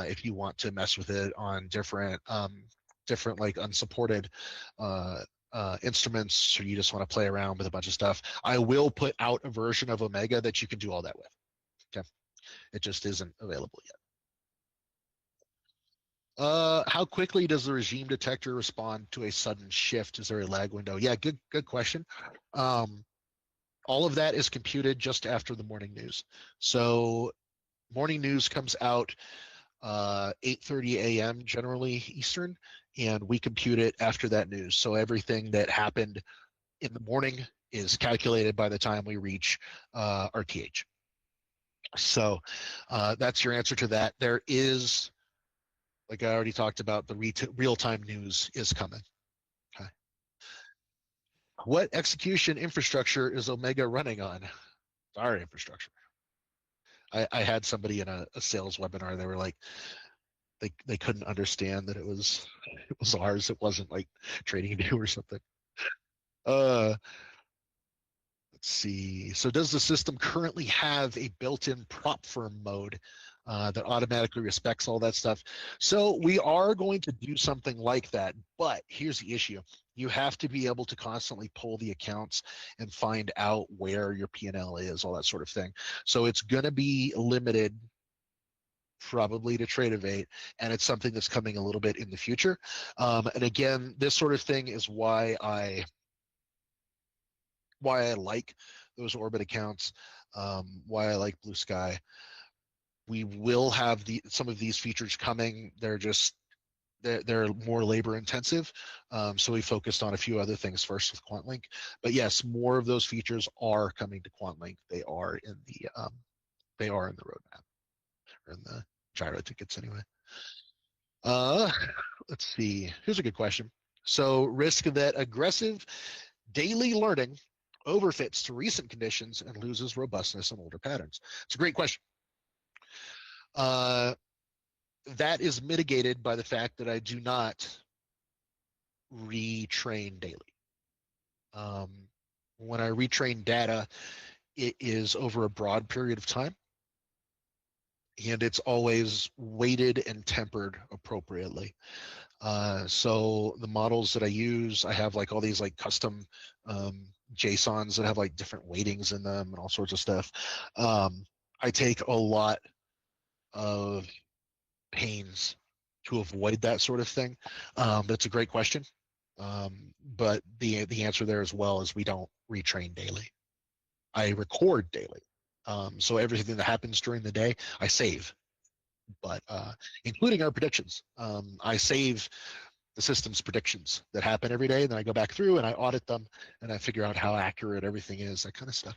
If you want to mess with it on different like unsupported instruments, or you just want to play around with a bunch of stuff, I will put out a version of Omega that you can do all that with. Okay, it just isn't available yet. How quickly does the regime detector respond to a sudden shift? Is there a lag window? Yeah, good question. All of that is computed just after the morning news. So morning news comes out 8:30 a.m. generally Eastern, and we compute it after that news. So everything that happened in the morning is calculated by the time we reach RTH. So that's your answer to that. There is, like I already talked about, the real-time news is coming. Okay. What execution infrastructure is Omega running on? It's our infrastructure. I had somebody in a sales webinar. They were like, they couldn't understand that it was ours. It wasn't like TradingView or something. Let's see. So does the system currently have a built-in prop firm mode that automatically respects all that stuff? So we are going to do something like that, but here's the issue. You have to be able to constantly pull the accounts and find out where your P&L is, all that sort of thing. So it's going to be limited probably to Tradeovate, and it's something that's coming a little bit in the future. And again, this sort of thing is why I why I like those Orbit accounts, why I like Blue Sky. We will have some of these features coming. They're more labor intensive, so we focused on a few other things first with QuantLink. But yes, more of those features are coming to QuantLink. They are in the roadmap, or in the gyro tickets anyway. Let's see. Here's a good question. So, risk that aggressive daily learning overfits to recent conditions and loses robustness in older patterns. It's a great question. That is mitigated by the fact that I do not retrain daily. When I retrain data, it is over a broad period of time, and it's always weighted and tempered appropriately. So the models that I use, I have like all these like custom JSONs that have like different weightings in them and all sorts of stuff. I take a lot of pains to avoid that sort of thing. That's a great question. But the answer there as well is we don't retrain daily. I record daily. So everything that happens during the day, I save. But including our predictions, I save the system's predictions that happen every day, and then I go back through and I audit them and I figure out how accurate everything is, that kind of stuff.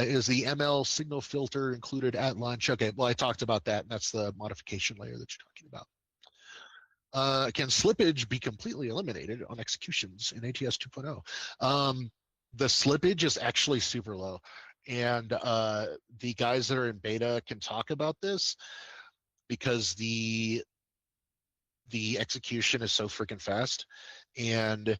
Is the ML signal filter included at lunch? Okay, well, I talked about that, and that's the modification layer that you're talking about. Can slippage be completely eliminated on executions in ATS 2.0? The slippage is actually super low, and the guys that are in beta can talk about this because the execution is so freaking fast, and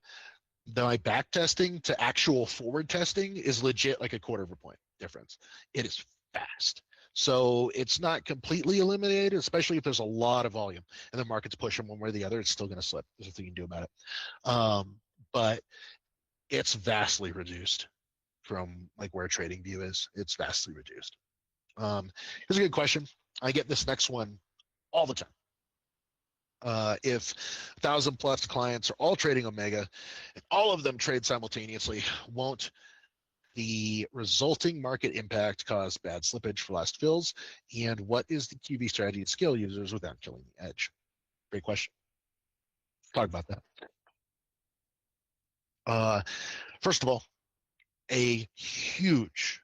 my back testing to actual forward testing is legit like a quarter of a point difference. It is fast. So it's not completely eliminated, especially if there's a lot of volume and the market's pushing one way or the other, it's still going to slip. There's nothing you can do about it. But it's vastly reduced from like where trading view is. It's vastly reduced. Here's a good question. I get this next one all the time. If 1,000+ clients are all trading Omega and all of them trade simultaneously, won't the resulting market impact cause bad slippage for last fills? And what is the QB strategy to scale users without killing the edge? Great question. Talk about that. First of all, a huge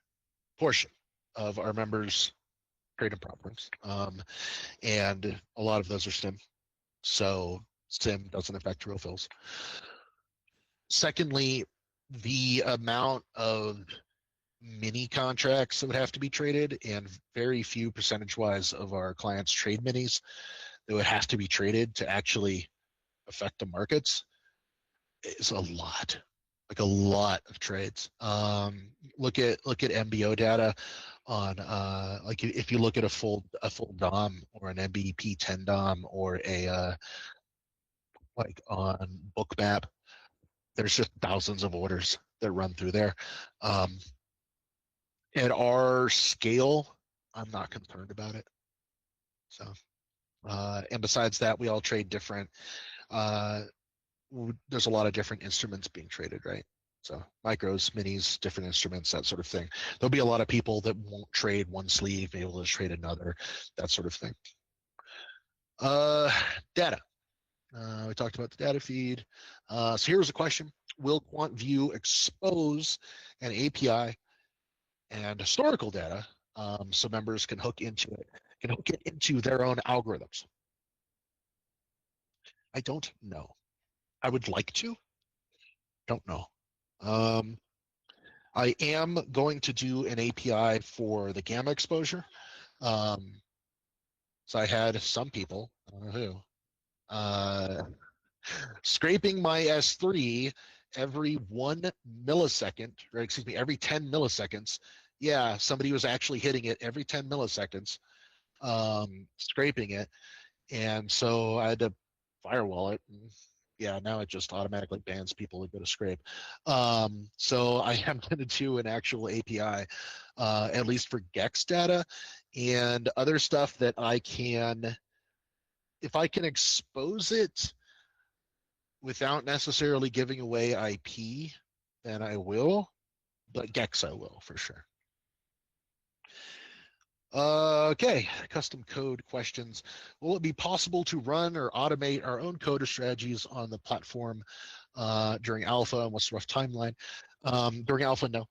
portion of our members trade in prop firms, and a lot of those are STIM. So STIM doesn't affect real fills. Secondly, the amount of mini contracts that would have to be traded, and very few percentage-wise of our clients trade minis that would have to be traded to actually affect the markets, is a lot, like a lot of trades. Look at MBO data on like if you look at a full DOM or an MBP 10 DOM or a like on Bookmap, there's just thousands of orders that run through there. At our scale, I'm not concerned about it. So, and besides that, we all trade different. There's a lot of different instruments being traded, right? So micros, minis, different instruments, that sort of thing. There'll be a lot of people that won't trade one sleeve, be able to trade another, that sort of thing. Data. We talked about the data feed. So here's a question. Will QuantView expose an API and historical data so members can hook into it, can hook it into their own algorithms? I don't know. I would like to. Don't know. I am going to do an API for the gamma exposure. So I had some people, I don't know who, scraping my S3 every 1 millisecond, or excuse me, every 10 milliseconds. Yeah, somebody was actually hitting it every 10 milliseconds, scraping it. And so I had to firewall it. And yeah, now it just automatically bans people who go to scrape. So I am going to do an actual API, at least for GEX data and other stuff that I can, if I can expose it without necessarily giving away IP, then I will, but Gex I will for sure. Okay, custom code questions. Will it be possible to run or automate our own code or strategies on the platform during alpha? And what's the rough timeline? During alpha, no.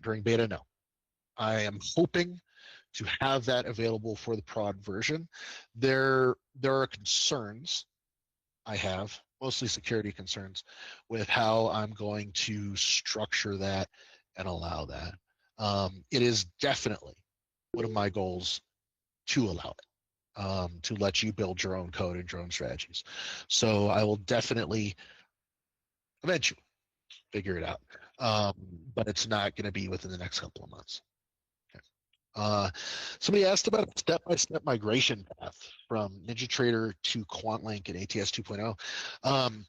During beta, no. I am hoping to have that available for the prod version. There are concerns I have, mostly security concerns, with how I'm going to structure that and allow that. It is definitely one of my goals to allow it, to let you build your own code and your own strategies. So I will definitely eventually figure it out, but it's not going to be within the next couple of months. Somebody asked about a step-by-step migration path from NinjaTrader to QuantLink and ATS 2.0.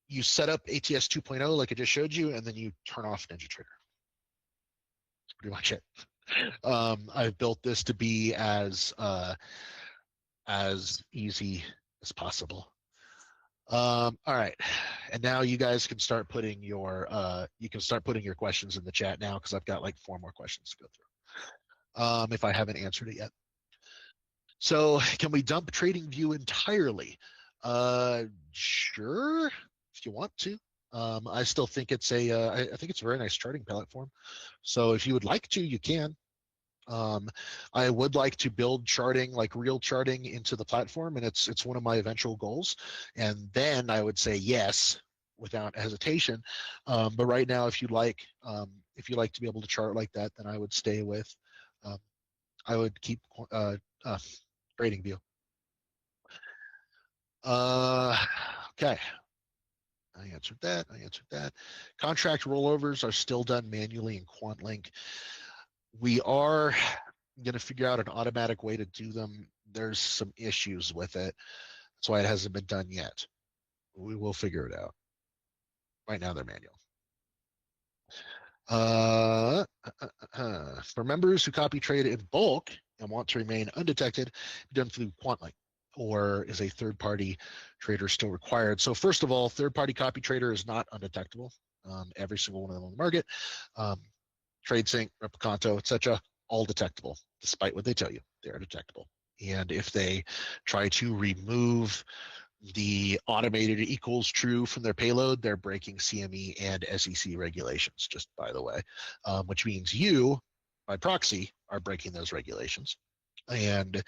You set up ATS 2.0 like I just showed you, and then you turn off NinjaTrader. That's pretty much it. I've built this to be as easy as possible. All right, and now you guys can start putting your questions in the chat now, because I've got like 4 more questions to go through. If I haven't answered it yet. So can we dump TradingView entirely? Sure, if you want to. I still think it's I think it's a very nice charting platform. So if you would like to, you can. I would like to build charting, like real charting, into the platform, and it's one of my eventual goals. And then I would say yes without hesitation. But right now, if you like to be able to chart like that, then I would stay with. I would keep TradingView. Okay. I answered that. Contract rollovers are still done manually in QuantLink. We are going to figure out an automatic way to do them. There's some issues with it. That's why it hasn't been done yet. We will figure it out. Right now, they're manual. For members who copy trade in bulk and want to remain undetected, be done through QuantLink, or is a third-party trader still required? So first of all, third-party copy trader is not undetectable. Every single one of them on the market, TradeSync, Replicanto, etc., all detectable, despite what they tell you. They are detectable. And if they try to remove the automated equals true from their payload, they're breaking CME and SEC regulations, just by the way, which means you, by proxy, are breaking those regulations. And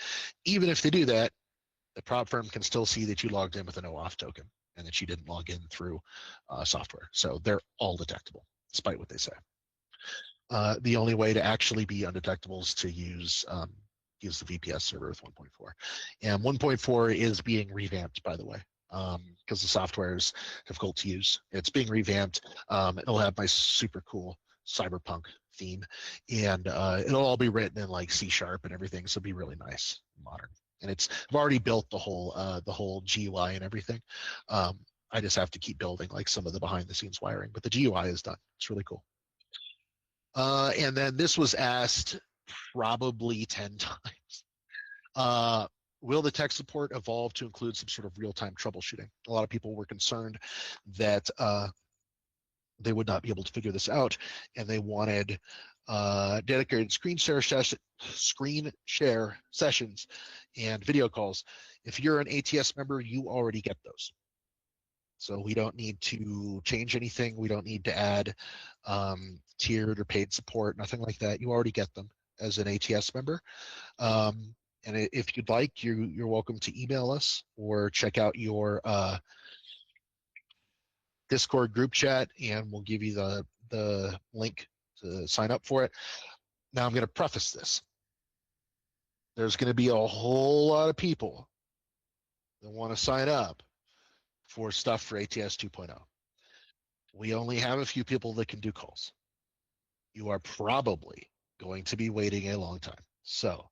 even if they do that, the prop firm can still see that you logged in with a no-auth token and that you didn't log in through software. So they're all detectable, despite what they say. The only way to actually be undetectable is to use the VPS server with 1.4. And 1.4 is being revamped, by the way, because the software is difficult to use. It's being revamped. It'll have my super cool cyberpunk theme, and it'll all be written in like C# and everything, so it'll be really nice, modern. And I've already built the whole GUI and everything. I just have to keep building like some of the behind the scenes wiring, but the GUI is done. It's really cool. And then this was asked probably 10 times. Will the tech support evolve to include some sort of real-time troubleshooting? A lot of people were concerned that they would not be able to figure this out, and they wanted dedicated screen share sessions and video calls. If you're an ATS member, you already get those. So we don't need to change anything. We don't need to add tiered or paid support, nothing like that. You already get them as an ATS member. And if you'd like, you're welcome to email us or check out your Discord group chat, and we'll give you the link to sign up for it. Now I'm going to preface this. There's going to be a whole lot of people that want to sign up for stuff for ATS 2.0. We only have a few people that can do calls. You are probably going to be waiting a long time. So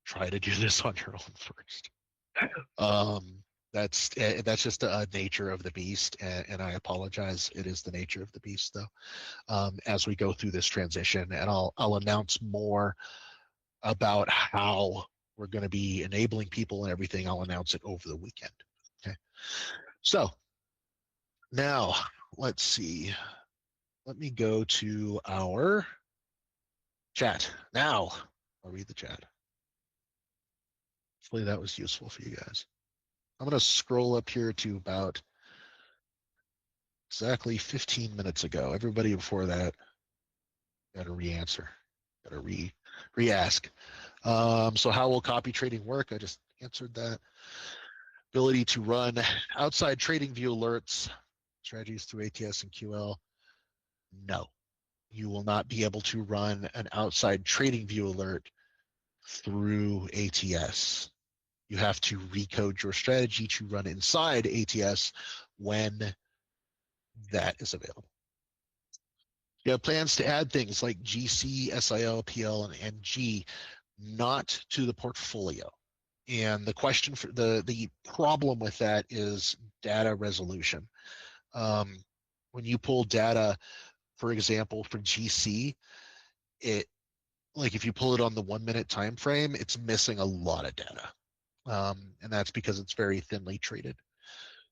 try to do this on your own first. That's just a nature of the beast, and I apologize. It is the nature of the beast, though. As we go through this transition, and I'll announce more about how we're going to be enabling people and everything. I'll announce it over the weekend. Okay. So now let's see. Let me go to our chat. Now, I'll read the chat. Hopefully that was useful for you guys. I'm going to scroll up here to about exactly 15 minutes ago. Everybody before that got a re-answer, got a re-ask. So how will copy trading work? I just answered that. Ability to run outside trading view alerts, strategies through ATS and QL. No, you will not be able to run an outside trading view alert through ATS. You have to recode your strategy to run inside ATS when that is available. You have plans to add things like GC, SIL, PL, and NG not to the portfolio. And the question for the problem with that is data resolution. When you pull data, for example, for GC, it like if you pull it on the 1 minute time frame, it's missing a lot of data, and that's because it's very thinly traded.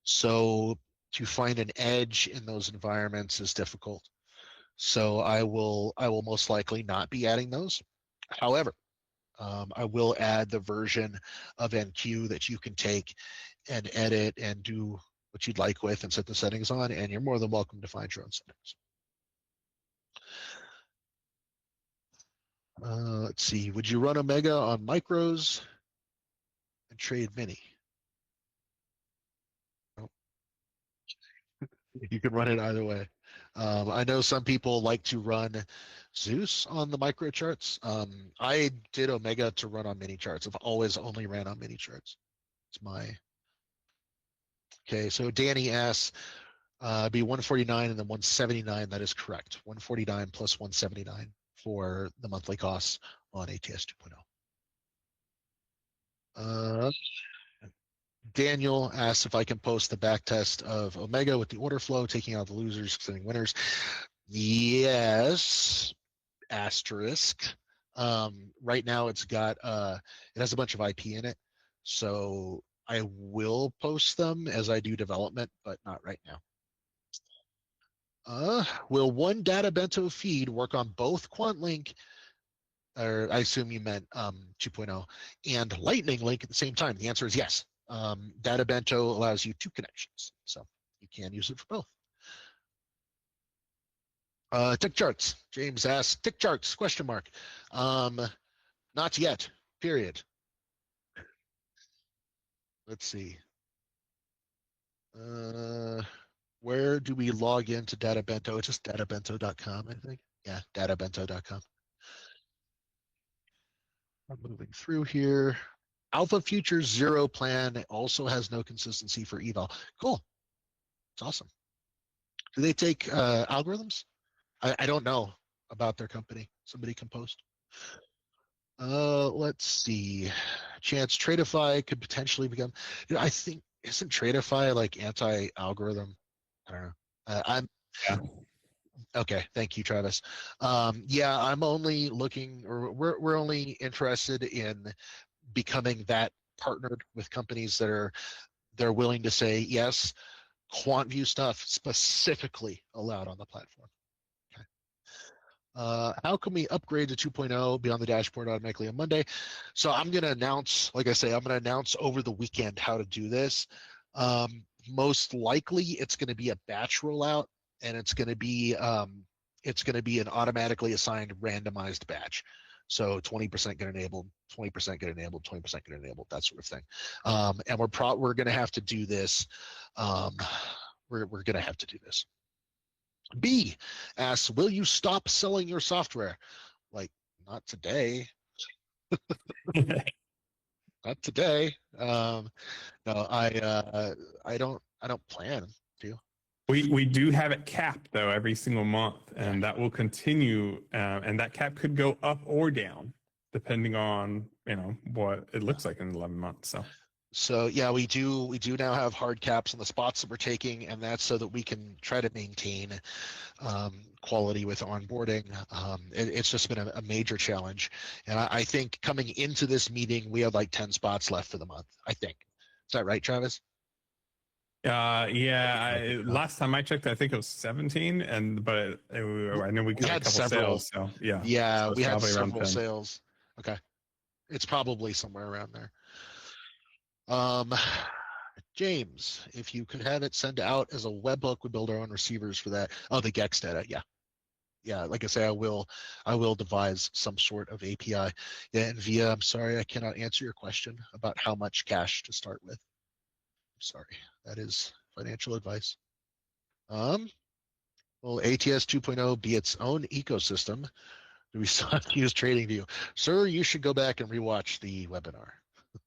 So to find an edge in those environments is difficult. So I will most likely not be adding those. However, I will add the version of NQ that you can take and edit and do what you'd like with and set the settings on, and you're more than welcome to find your own settings. Let's see. Would you run Omega on micros and trade mini? Nope. You can run it either way. I know some people like to run Zeus on the micro charts. I did Omega to run on mini charts. I've always only ran on mini charts. It's my okay. So Danny asks, be 149 and then 179. That is correct. 149 plus 179 for the monthly costs on ATS 2.0. Daniel asks if I can post the back test of Omega with the order flow, taking out the losers, sending winners. Yes, asterisk. Right now it's got it has a bunch of IP in it, so I will post them as I do development, but not right now. Will one data bento feed work on both QuantLink, or I assume you meant 2.0, and Lightning Link at the same time? The answer is yes. Data bento allows you 2 connections, so you can use it for both. Tick charts. James asks, tick charts, question mark. Not yet, period. Let's see. Where do we log into Data Bento? It's just databento.com, I think. Yeah, databento.com. I'm moving through here. Alpha Futures Zero Plan also has no consistency for eval. Cool. It's awesome. Do they take algorithms? I don't know about their company. Somebody can post. Let's see. Chance Tradeify could potentially become. I think isn't Tradeify like anti-algorithm? I don't know. I'm Yeah. okay. Thank you, Travis. Yeah, I'm only looking, or we're only interested in becoming that partnered with companies that are they're willing to say yes, quant view stuff specifically allowed on the platform. How can we upgrade to 2.0 beyond the dashboard automatically on Monday? So I'm going to announce, like I say, I'm going to announce over the weekend how to do this. Most likely it's going to be a batch rollout, and it's going to be an automatically assigned randomized batch. So 20% get enabled, 20% get enabled, 20% get enabled, that sort of thing. And we're going to have to do this. We're going to have to do this. B asks, will you stop selling your software? Like, not today. Not today. No, I don't plan to. We do have it capped though every single month, and that will continue. And that cap could go up or down depending on what it looks like in 11 months. So yeah, we do now have hard caps on the spots that we're taking, and that's so that we can try to maintain quality with onboarding. It's just been a major challenge, and I think coming into this meeting, we have like 10 spots left for the month. I think. Is that right, Travis? Last time I checked, I think it was 17, but I know we got a had couple several. sales, so yeah. Yeah, So it's we had probably around several 10. sales. Okay. It's probably somewhere around there. Um, James, if you could have it send out as a webhook, we build our own receivers for that. Oh, the Gex data. Yeah. Yeah. Like I say, I will devise some sort of API. Yeah. And Via, I'm sorry, I cannot answer your question about how much cash to start with. I'm sorry. That is financial advice. Will ATS 2.0 be its own ecosystem? Do we still have to use TradingView? Sir, you should go back and rewatch the webinar.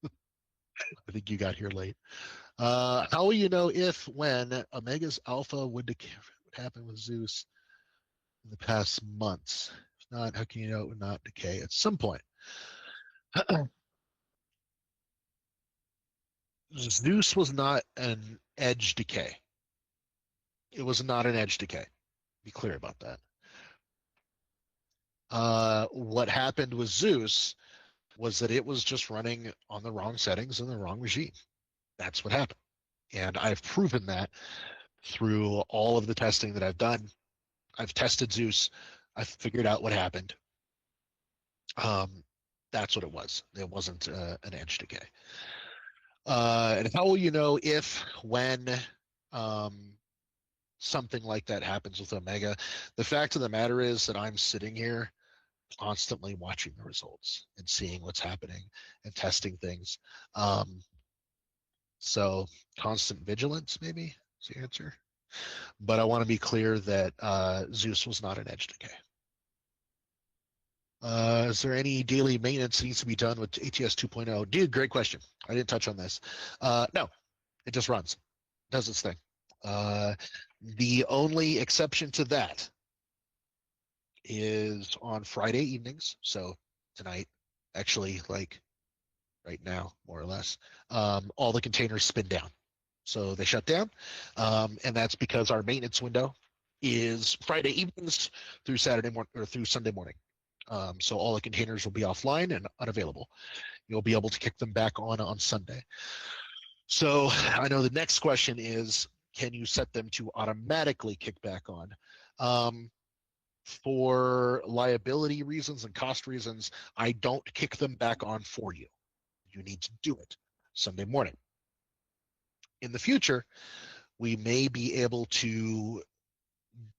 I think you got here late. How will you know if, when Omega's alpha would happen with Zeus in the past months? If not, how can you know it would not decay at some point? Zeus was not an edge decay. It was not an edge decay. Be clear about that. What happened with Zeus was that it was just running on the wrong settings in the wrong regime. That's what happened. And I've proven that through all of the testing that I've done. I've tested Zeus. I've figured out what happened. That's what it was. It wasn't an edge decay. And how will you know if, when something like that happens with Omega? The fact of the matter is that I'm sitting here constantly watching the results and seeing what's happening and testing things. So constant vigilance, maybe, is the answer. But I want to be clear that Zeus was not an edge decay. Is there any daily maintenance that needs to be done with ATS 2.0? Dude, great question. I didn't touch on this. No, it just runs, does its thing. The only exception to that is on Friday evenings. So tonight, actually, like right now, more or less, all the containers spin down. So they shut down. And that's because our maintenance window is Friday evenings through Saturday morning or through Sunday morning. So all the containers will be offline and unavailable. You'll be able to kick them back on Sunday. So I know the next question is, can you set them to automatically kick back on? For liability reasons and cost reasons, I don't kick them back on for you. You need to do it Sunday morning. In the future, we may be able to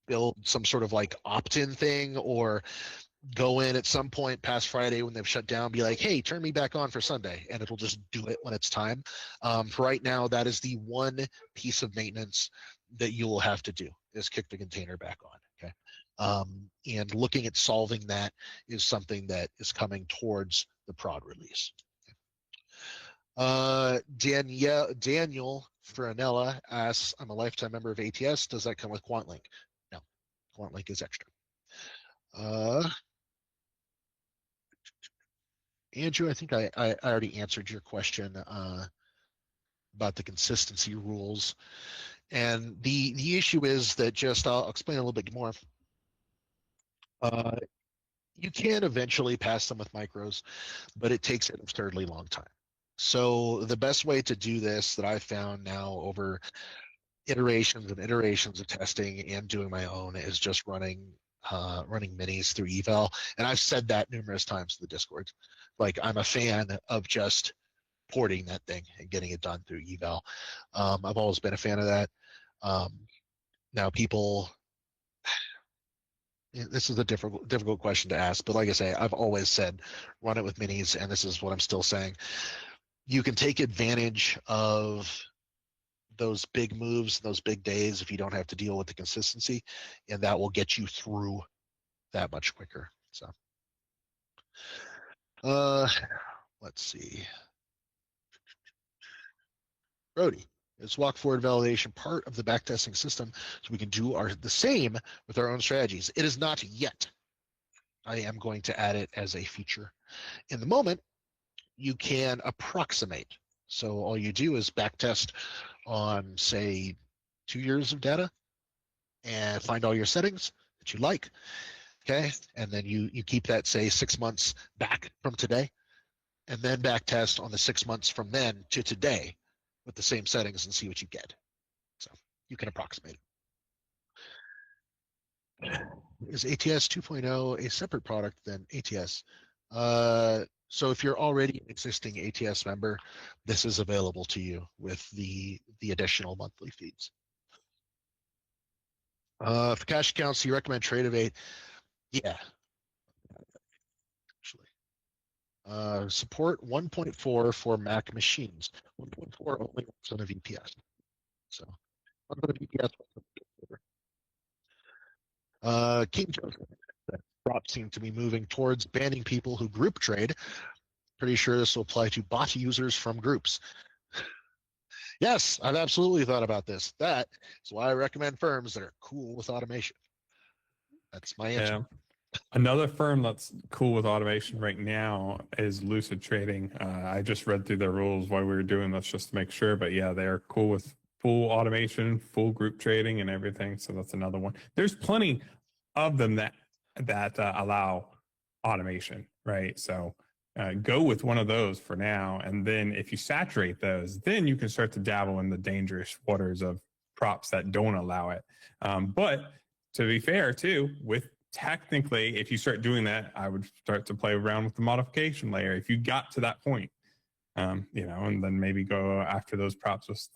build some sort of like opt-in thing, or go in at some point past Friday when they've shut down, be like, hey, turn me back on for Sunday, and it'll just do it when it's time. For right now, that is the one piece of maintenance that you will have to do, is kick the container back on. Okay. And looking at solving that is something that is coming towards the prod release. Daniel Fernella asks, I'm a lifetime member of ATS. Does that come with QuantLink? No, QuantLink is extra. Andrew, I think I already answered your question about the consistency rules. And the issue is that I'll explain a little bit more. You can eventually pass them with micros, but it takes an absurdly long time. So the best way to do this that I've found now over iterations and iterations of testing and doing my own is just running minis through eval. And I've said that numerous times in the Discord. Like, I'm a fan of just porting that thing and getting it done through eval. I've always been a fan of that. Now people, this is a difficult question to ask, but like I say, I've always said run it with minis, and this is what I'm still saying. You can take advantage of those big moves, those big days, if you don't have to deal with the consistency, and that will get you through that much quicker. So let's see. Brody, is walk forward validation part of the backtesting system so we can do the same with our own strategies? It is not yet. I am going to add it as a feature. In the moment, you can approximate. So all you do is backtest on, say, 2 years of data and find all your settings that you like. Okay. And then you keep that, say, 6 months back from today, and then backtest on the 6 months from then to today with the same settings and see what you get. you can approximate it. Is ATS 2.0 a separate product than ATS? So if you're already an existing ATS member, this is available to you with the additional monthly feeds. For cash accounts, you recommend TradeOvate? Yeah, actually. Support 1.4 for Mac machines. 1.4 only works on a VPS. So, on the VPS. King Joseph. Prop seem to be moving towards banning people who group trade. Pretty sure this will apply to bot users from groups. Yes, I've absolutely thought about this. That is why I recommend firms that are cool with automation. That's my answer. Yeah. Another firm that's cool with automation right now is Lucid Trading. I just read through their rules while we were doing this just to make sure. But yeah, they're cool with full automation, full group trading, and everything. So that's another one. There's plenty of them that allow automation, right? So go with one of those for now, and then if you saturate those, then you can start to dabble in the dangerous waters of props that don't allow it. But to be fair, too, with technically, if you start doing that, I would start to play around with the modification layer. If you got to that point, and then maybe go after those props with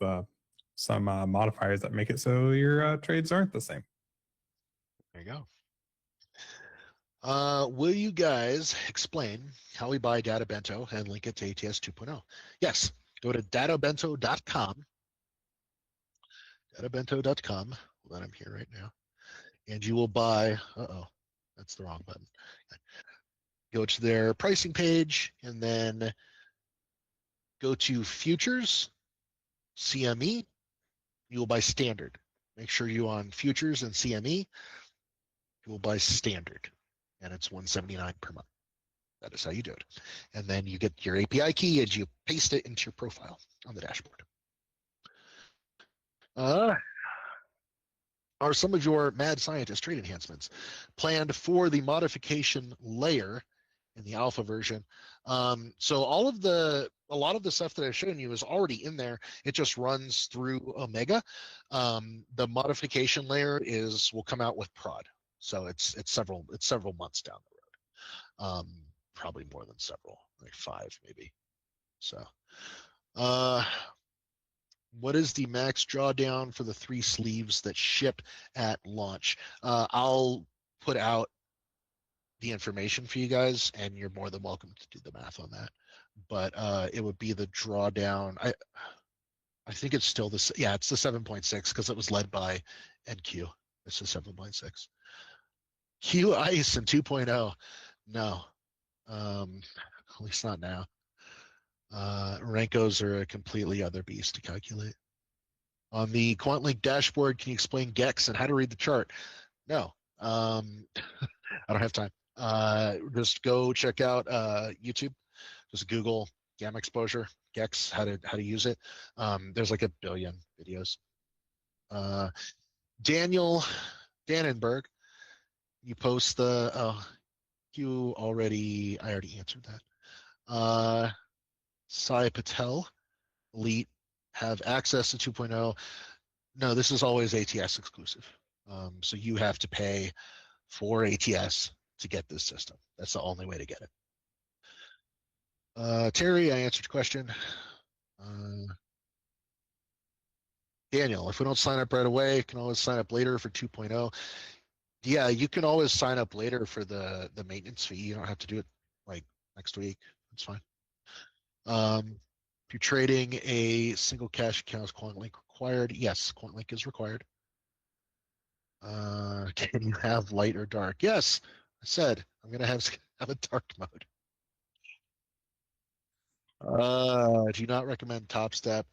some modifiers that make it so your trades aren't the same. There you go. Will you guys explain how we buy Data Bento and link it to ATS 2.0? Yes, go to databento.com. Databento.com. Well, I'm here right now. And you will buy, that's the wrong button. Go to their pricing page and then go to futures, CME. You will buy standard. Make sure you on futures and CME. You will buy standard, and it's $179 per month. That is how you do it. And then you get your API key and you paste it into your profile on the dashboard. Are some of your mad scientist trade enhancements planned for the modification layer in the alpha version? So a lot of the stuff that I've shown you is already in there. It just runs through Omega. The modification layer will come out with prod. So it's several months down the road. Probably more than several, like 5 maybe. So what is the max drawdown for the 3 sleeves that ship at launch? I'll put out the information for you guys, and you're more than welcome to do the math on that. But it would be the drawdown. I think it's still it's the 7.6 because it was led by NQ. It's the 7.6. Q Ice and 2.0. No, at least not now. Rankos are a completely other beast to calculate. On the QuantLink dashboard, can you explain GEX and how to read the chart? No, I don't have time. Just go check out YouTube. Just Google gamma exposure, GEX, how to use it. There's like 1 billion videos. Daniel Dannenberg, you post the I already answered that. Sai Patel, Elite, have access to 2.0. No, this is always ATS exclusive. So you have to pay for ATS to get this system. That's the only way to get it. Terry, I answered your question. Daniel, if we don't sign up right away, you can always sign up later for 2.0. Yeah, you can always sign up later for the maintenance fee. You don't have to do it like next week. It's fine. If you're trading a single cash account, is QuantLink required? Yes, QuantLink is required. Can you have light or dark? Yes, I said I'm gonna have a dark mode. Do you not recommend Top Step?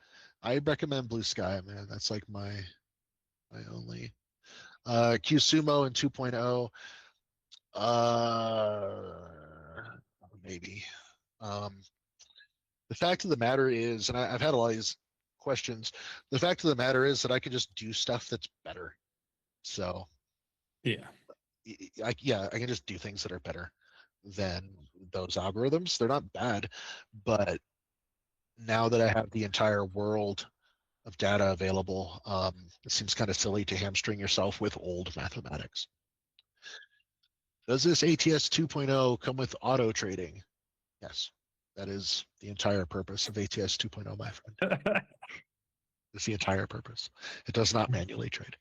I recommend Blue Sky, man. That's like my only. QSumo and 2.0. Maybe. The fact of the matter is, and I've had a lot of these questions. The fact of the matter is that I can just do stuff that's better. So, yeah, I can just do things that are better than those algorithms. They're not bad, but now that I have the entire world of data available. It seems kind of silly to hamstring yourself with old mathematics. Does this ATS 2.0 come with auto trading? Yes, that is the entire purpose of ATS 2.0, my friend. It's the entire purpose. It does not manually trade.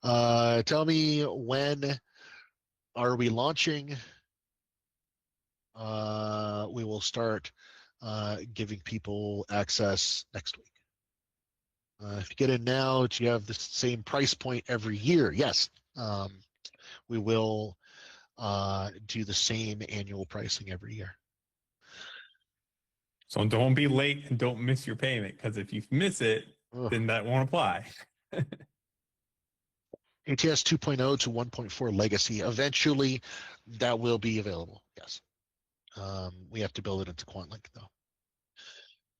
Tell me, when are we launching? We will start giving people access next week. If you get in now, do you have the same price point every year? Yes. We will do the same annual pricing every year. So don't be late and don't miss your payment, because if you miss it, Ugh. then that won't apply. ATS 2.0 to 1.4 legacy. Eventually, that will be available. Yes. We have to build it into QuantLink, though.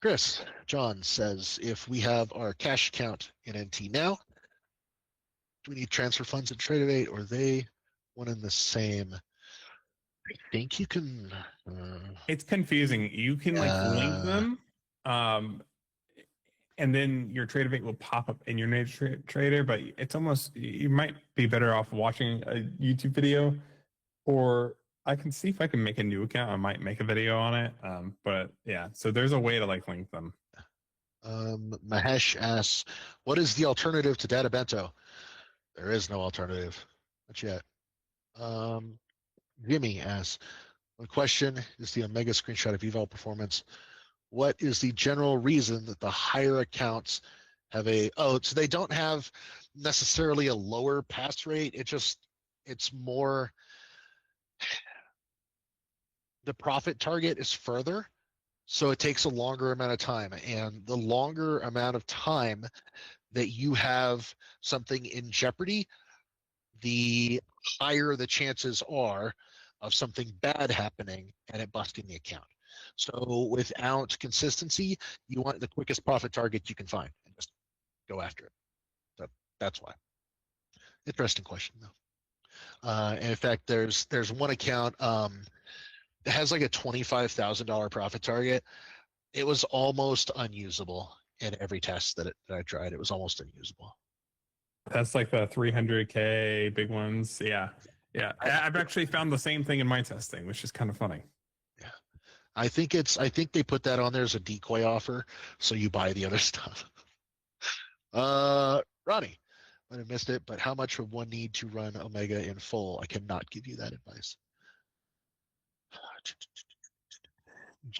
Chris John says, if we have our cash account in NT now, do we need transfer funds in Tradeovate, or are they one and the same? I think you can. It's confusing. You can like link them, and then your Tradeovate will pop up in your trader. But it's almost, you might be better off watching a YouTube video, or I can see if I can make a new account. I might make a video on it. But yeah, so there's a way to like link them. Mahesh asks, what is the alternative to Data Bento? There is no alternative. Not yet. Jimmy asks, one question is the Omega screenshot of eval performance. What is the general reason that the higher accounts have so they don't have necessarily a lower pass rate. It's more, the profit target is further, so it takes a longer amount of time. And the longer amount of time that you have something in jeopardy, the higher the chances are of something bad happening and it busting the account. So without consistency, you want the quickest profit target you can find and just go after it. So that's why. Interesting question, though. And in fact, there's one account that has like a $25,000 profit target. It was almost unusable in every test that I tried. It was almost unusable. That's like the 300K big ones. Yeah. Yeah. I've actually found the same thing in my testing, which is kind of funny. Yeah. I think they put that on there as a decoy offer, so you buy the other stuff. Ronnie, might have missed it, but how much would one need to run Omega in full? I cannot give you that advice.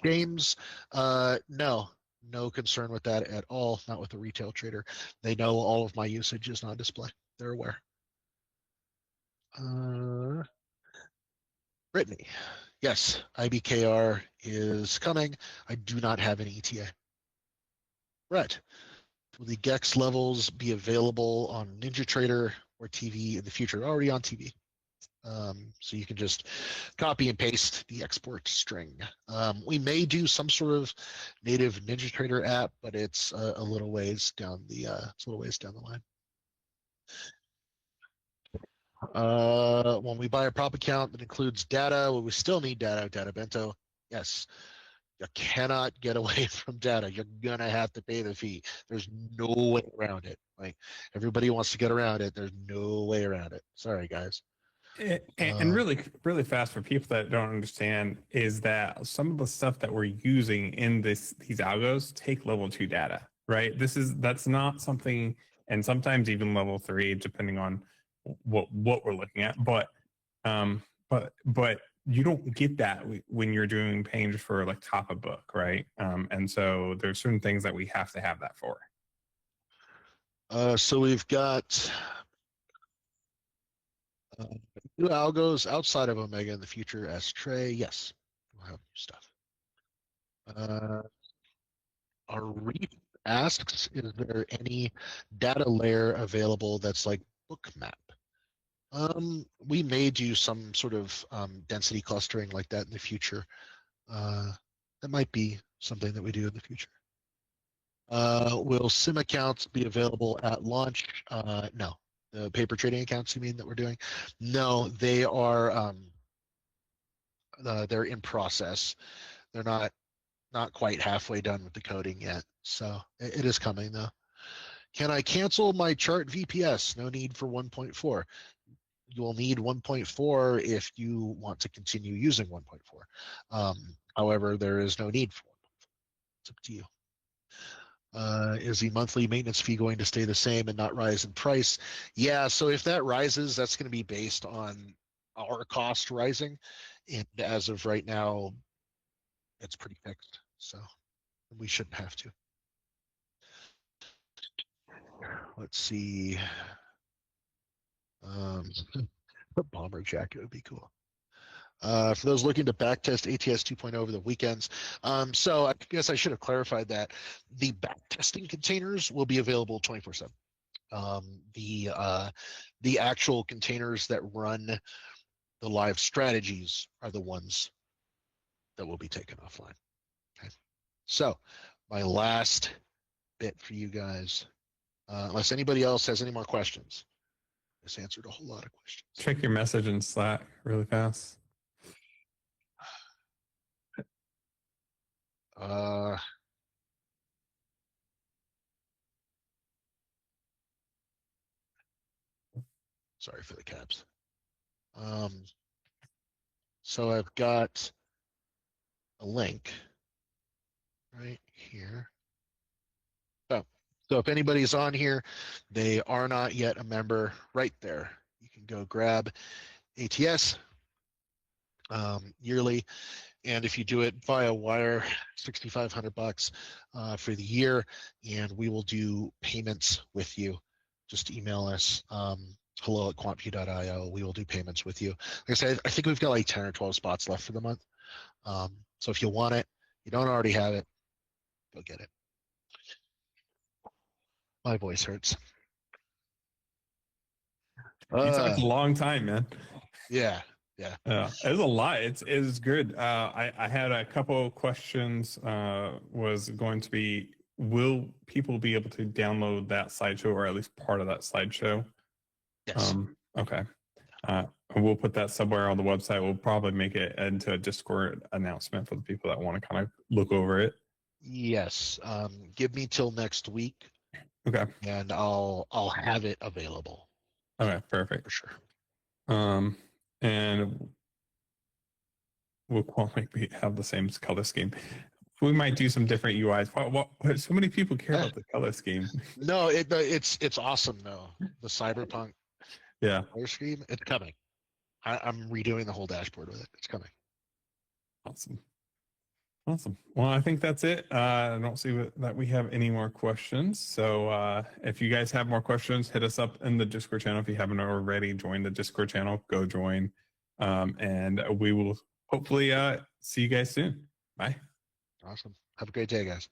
James, no concern with that at all. Not with a retail trader. They know all of my usage is not display. They're aware. Brittany, yes, IBKR is coming. I do not have an ETA. Brett, will the GEX levels be available on NinjaTrader or TV in the future? Already on TV. So you can just copy and paste the export string. We may do some sort of native NinjaTrader app, but it's a little ways down the line. When we buy a prop account that includes data, will we still need data bento? Yes. You cannot get away from data. You're gonna have to pay the fee. There's no way around it. Like, everybody wants to get around it. There's no way around it. Sorry, guys. And really, really fast for people that don't understand is that some of the stuff that we're using in these algos take level 2 data, right? That's not something, and sometimes even level 3, depending on what we're looking at. But you don't get that when you're doing paying just for like top of book, right? And so there's certain things that we have to have that for. So we've got new algos outside of Omega in the future as Trey. Yes, we'll have new stuff. Our Reef asks, is there any data layer available that's like Bookmap? We may do some sort of density clustering like that in the future. That might be something that we do in the future. Will SIM accounts be available at launch? No. The paper trading accounts, you mean, that we're doing? No, they are. They're in process. They're not quite halfway done with the coding yet. So it is coming, though. Can I cancel my chart VPS? No need for 1.4. You will need 1.4 if you want to continue using 1.4. However, there is no need for 1.4. It's up to you. Is the monthly maintenance fee going to stay the same and not rise in price? Yeah, so if that rises, that's going to be based on our cost rising. And as of right now, it's pretty fixed. So we shouldn't have to. Let's see. A bomber jacket would be cool. For those looking to backtest ATS 2.0 over the weekends. So I guess I should have clarified that the backtesting containers will be available 24/7. The actual containers that run the live strategies are the ones that will be taken offline. Okay. So my last bit for you guys, unless anybody else has any more questions. This answered a whole lot of questions. Check your message in Slack really fast. Sorry for the caps. So I've got a link right here. So if anybody's on here, they are not yet a member, right there. You can go grab ATS yearly. And if you do it via wire, $6,500 for the year, and we will do payments with you. Just email us, hello@quantview.io. We will do payments with you. Like I said, I think we've got like 10 or 12 spots left for the month. So if you want it, you don't already have it, go get it. My voice hurts. You talked a long time, man. Yeah. It's a lot. It's good. I had a couple of questions. Was going to be, will people be able to download that slideshow or at least part of that slideshow? Yes. Okay. We'll put that somewhere on the website. We'll probably make it into a Discord announcement for the people that want to kind of look over it. Yes. Give me till next week. Okay. And I'll have it available. Okay, perfect. For sure. And we'll maybe have the same color scheme. We might do some different UIs. What so many people care about the color scheme? No, it's awesome though. The cyberpunk color scheme, it's coming. I'm redoing the whole dashboard with it. It's coming. Awesome. Well, I think that's it. I don't see that we have any more questions. So if you guys have more questions, hit us up in the Discord channel. If you haven't already joined the Discord channel, go join. And we will hopefully see you guys soon. Bye. Awesome. Have a great day, guys.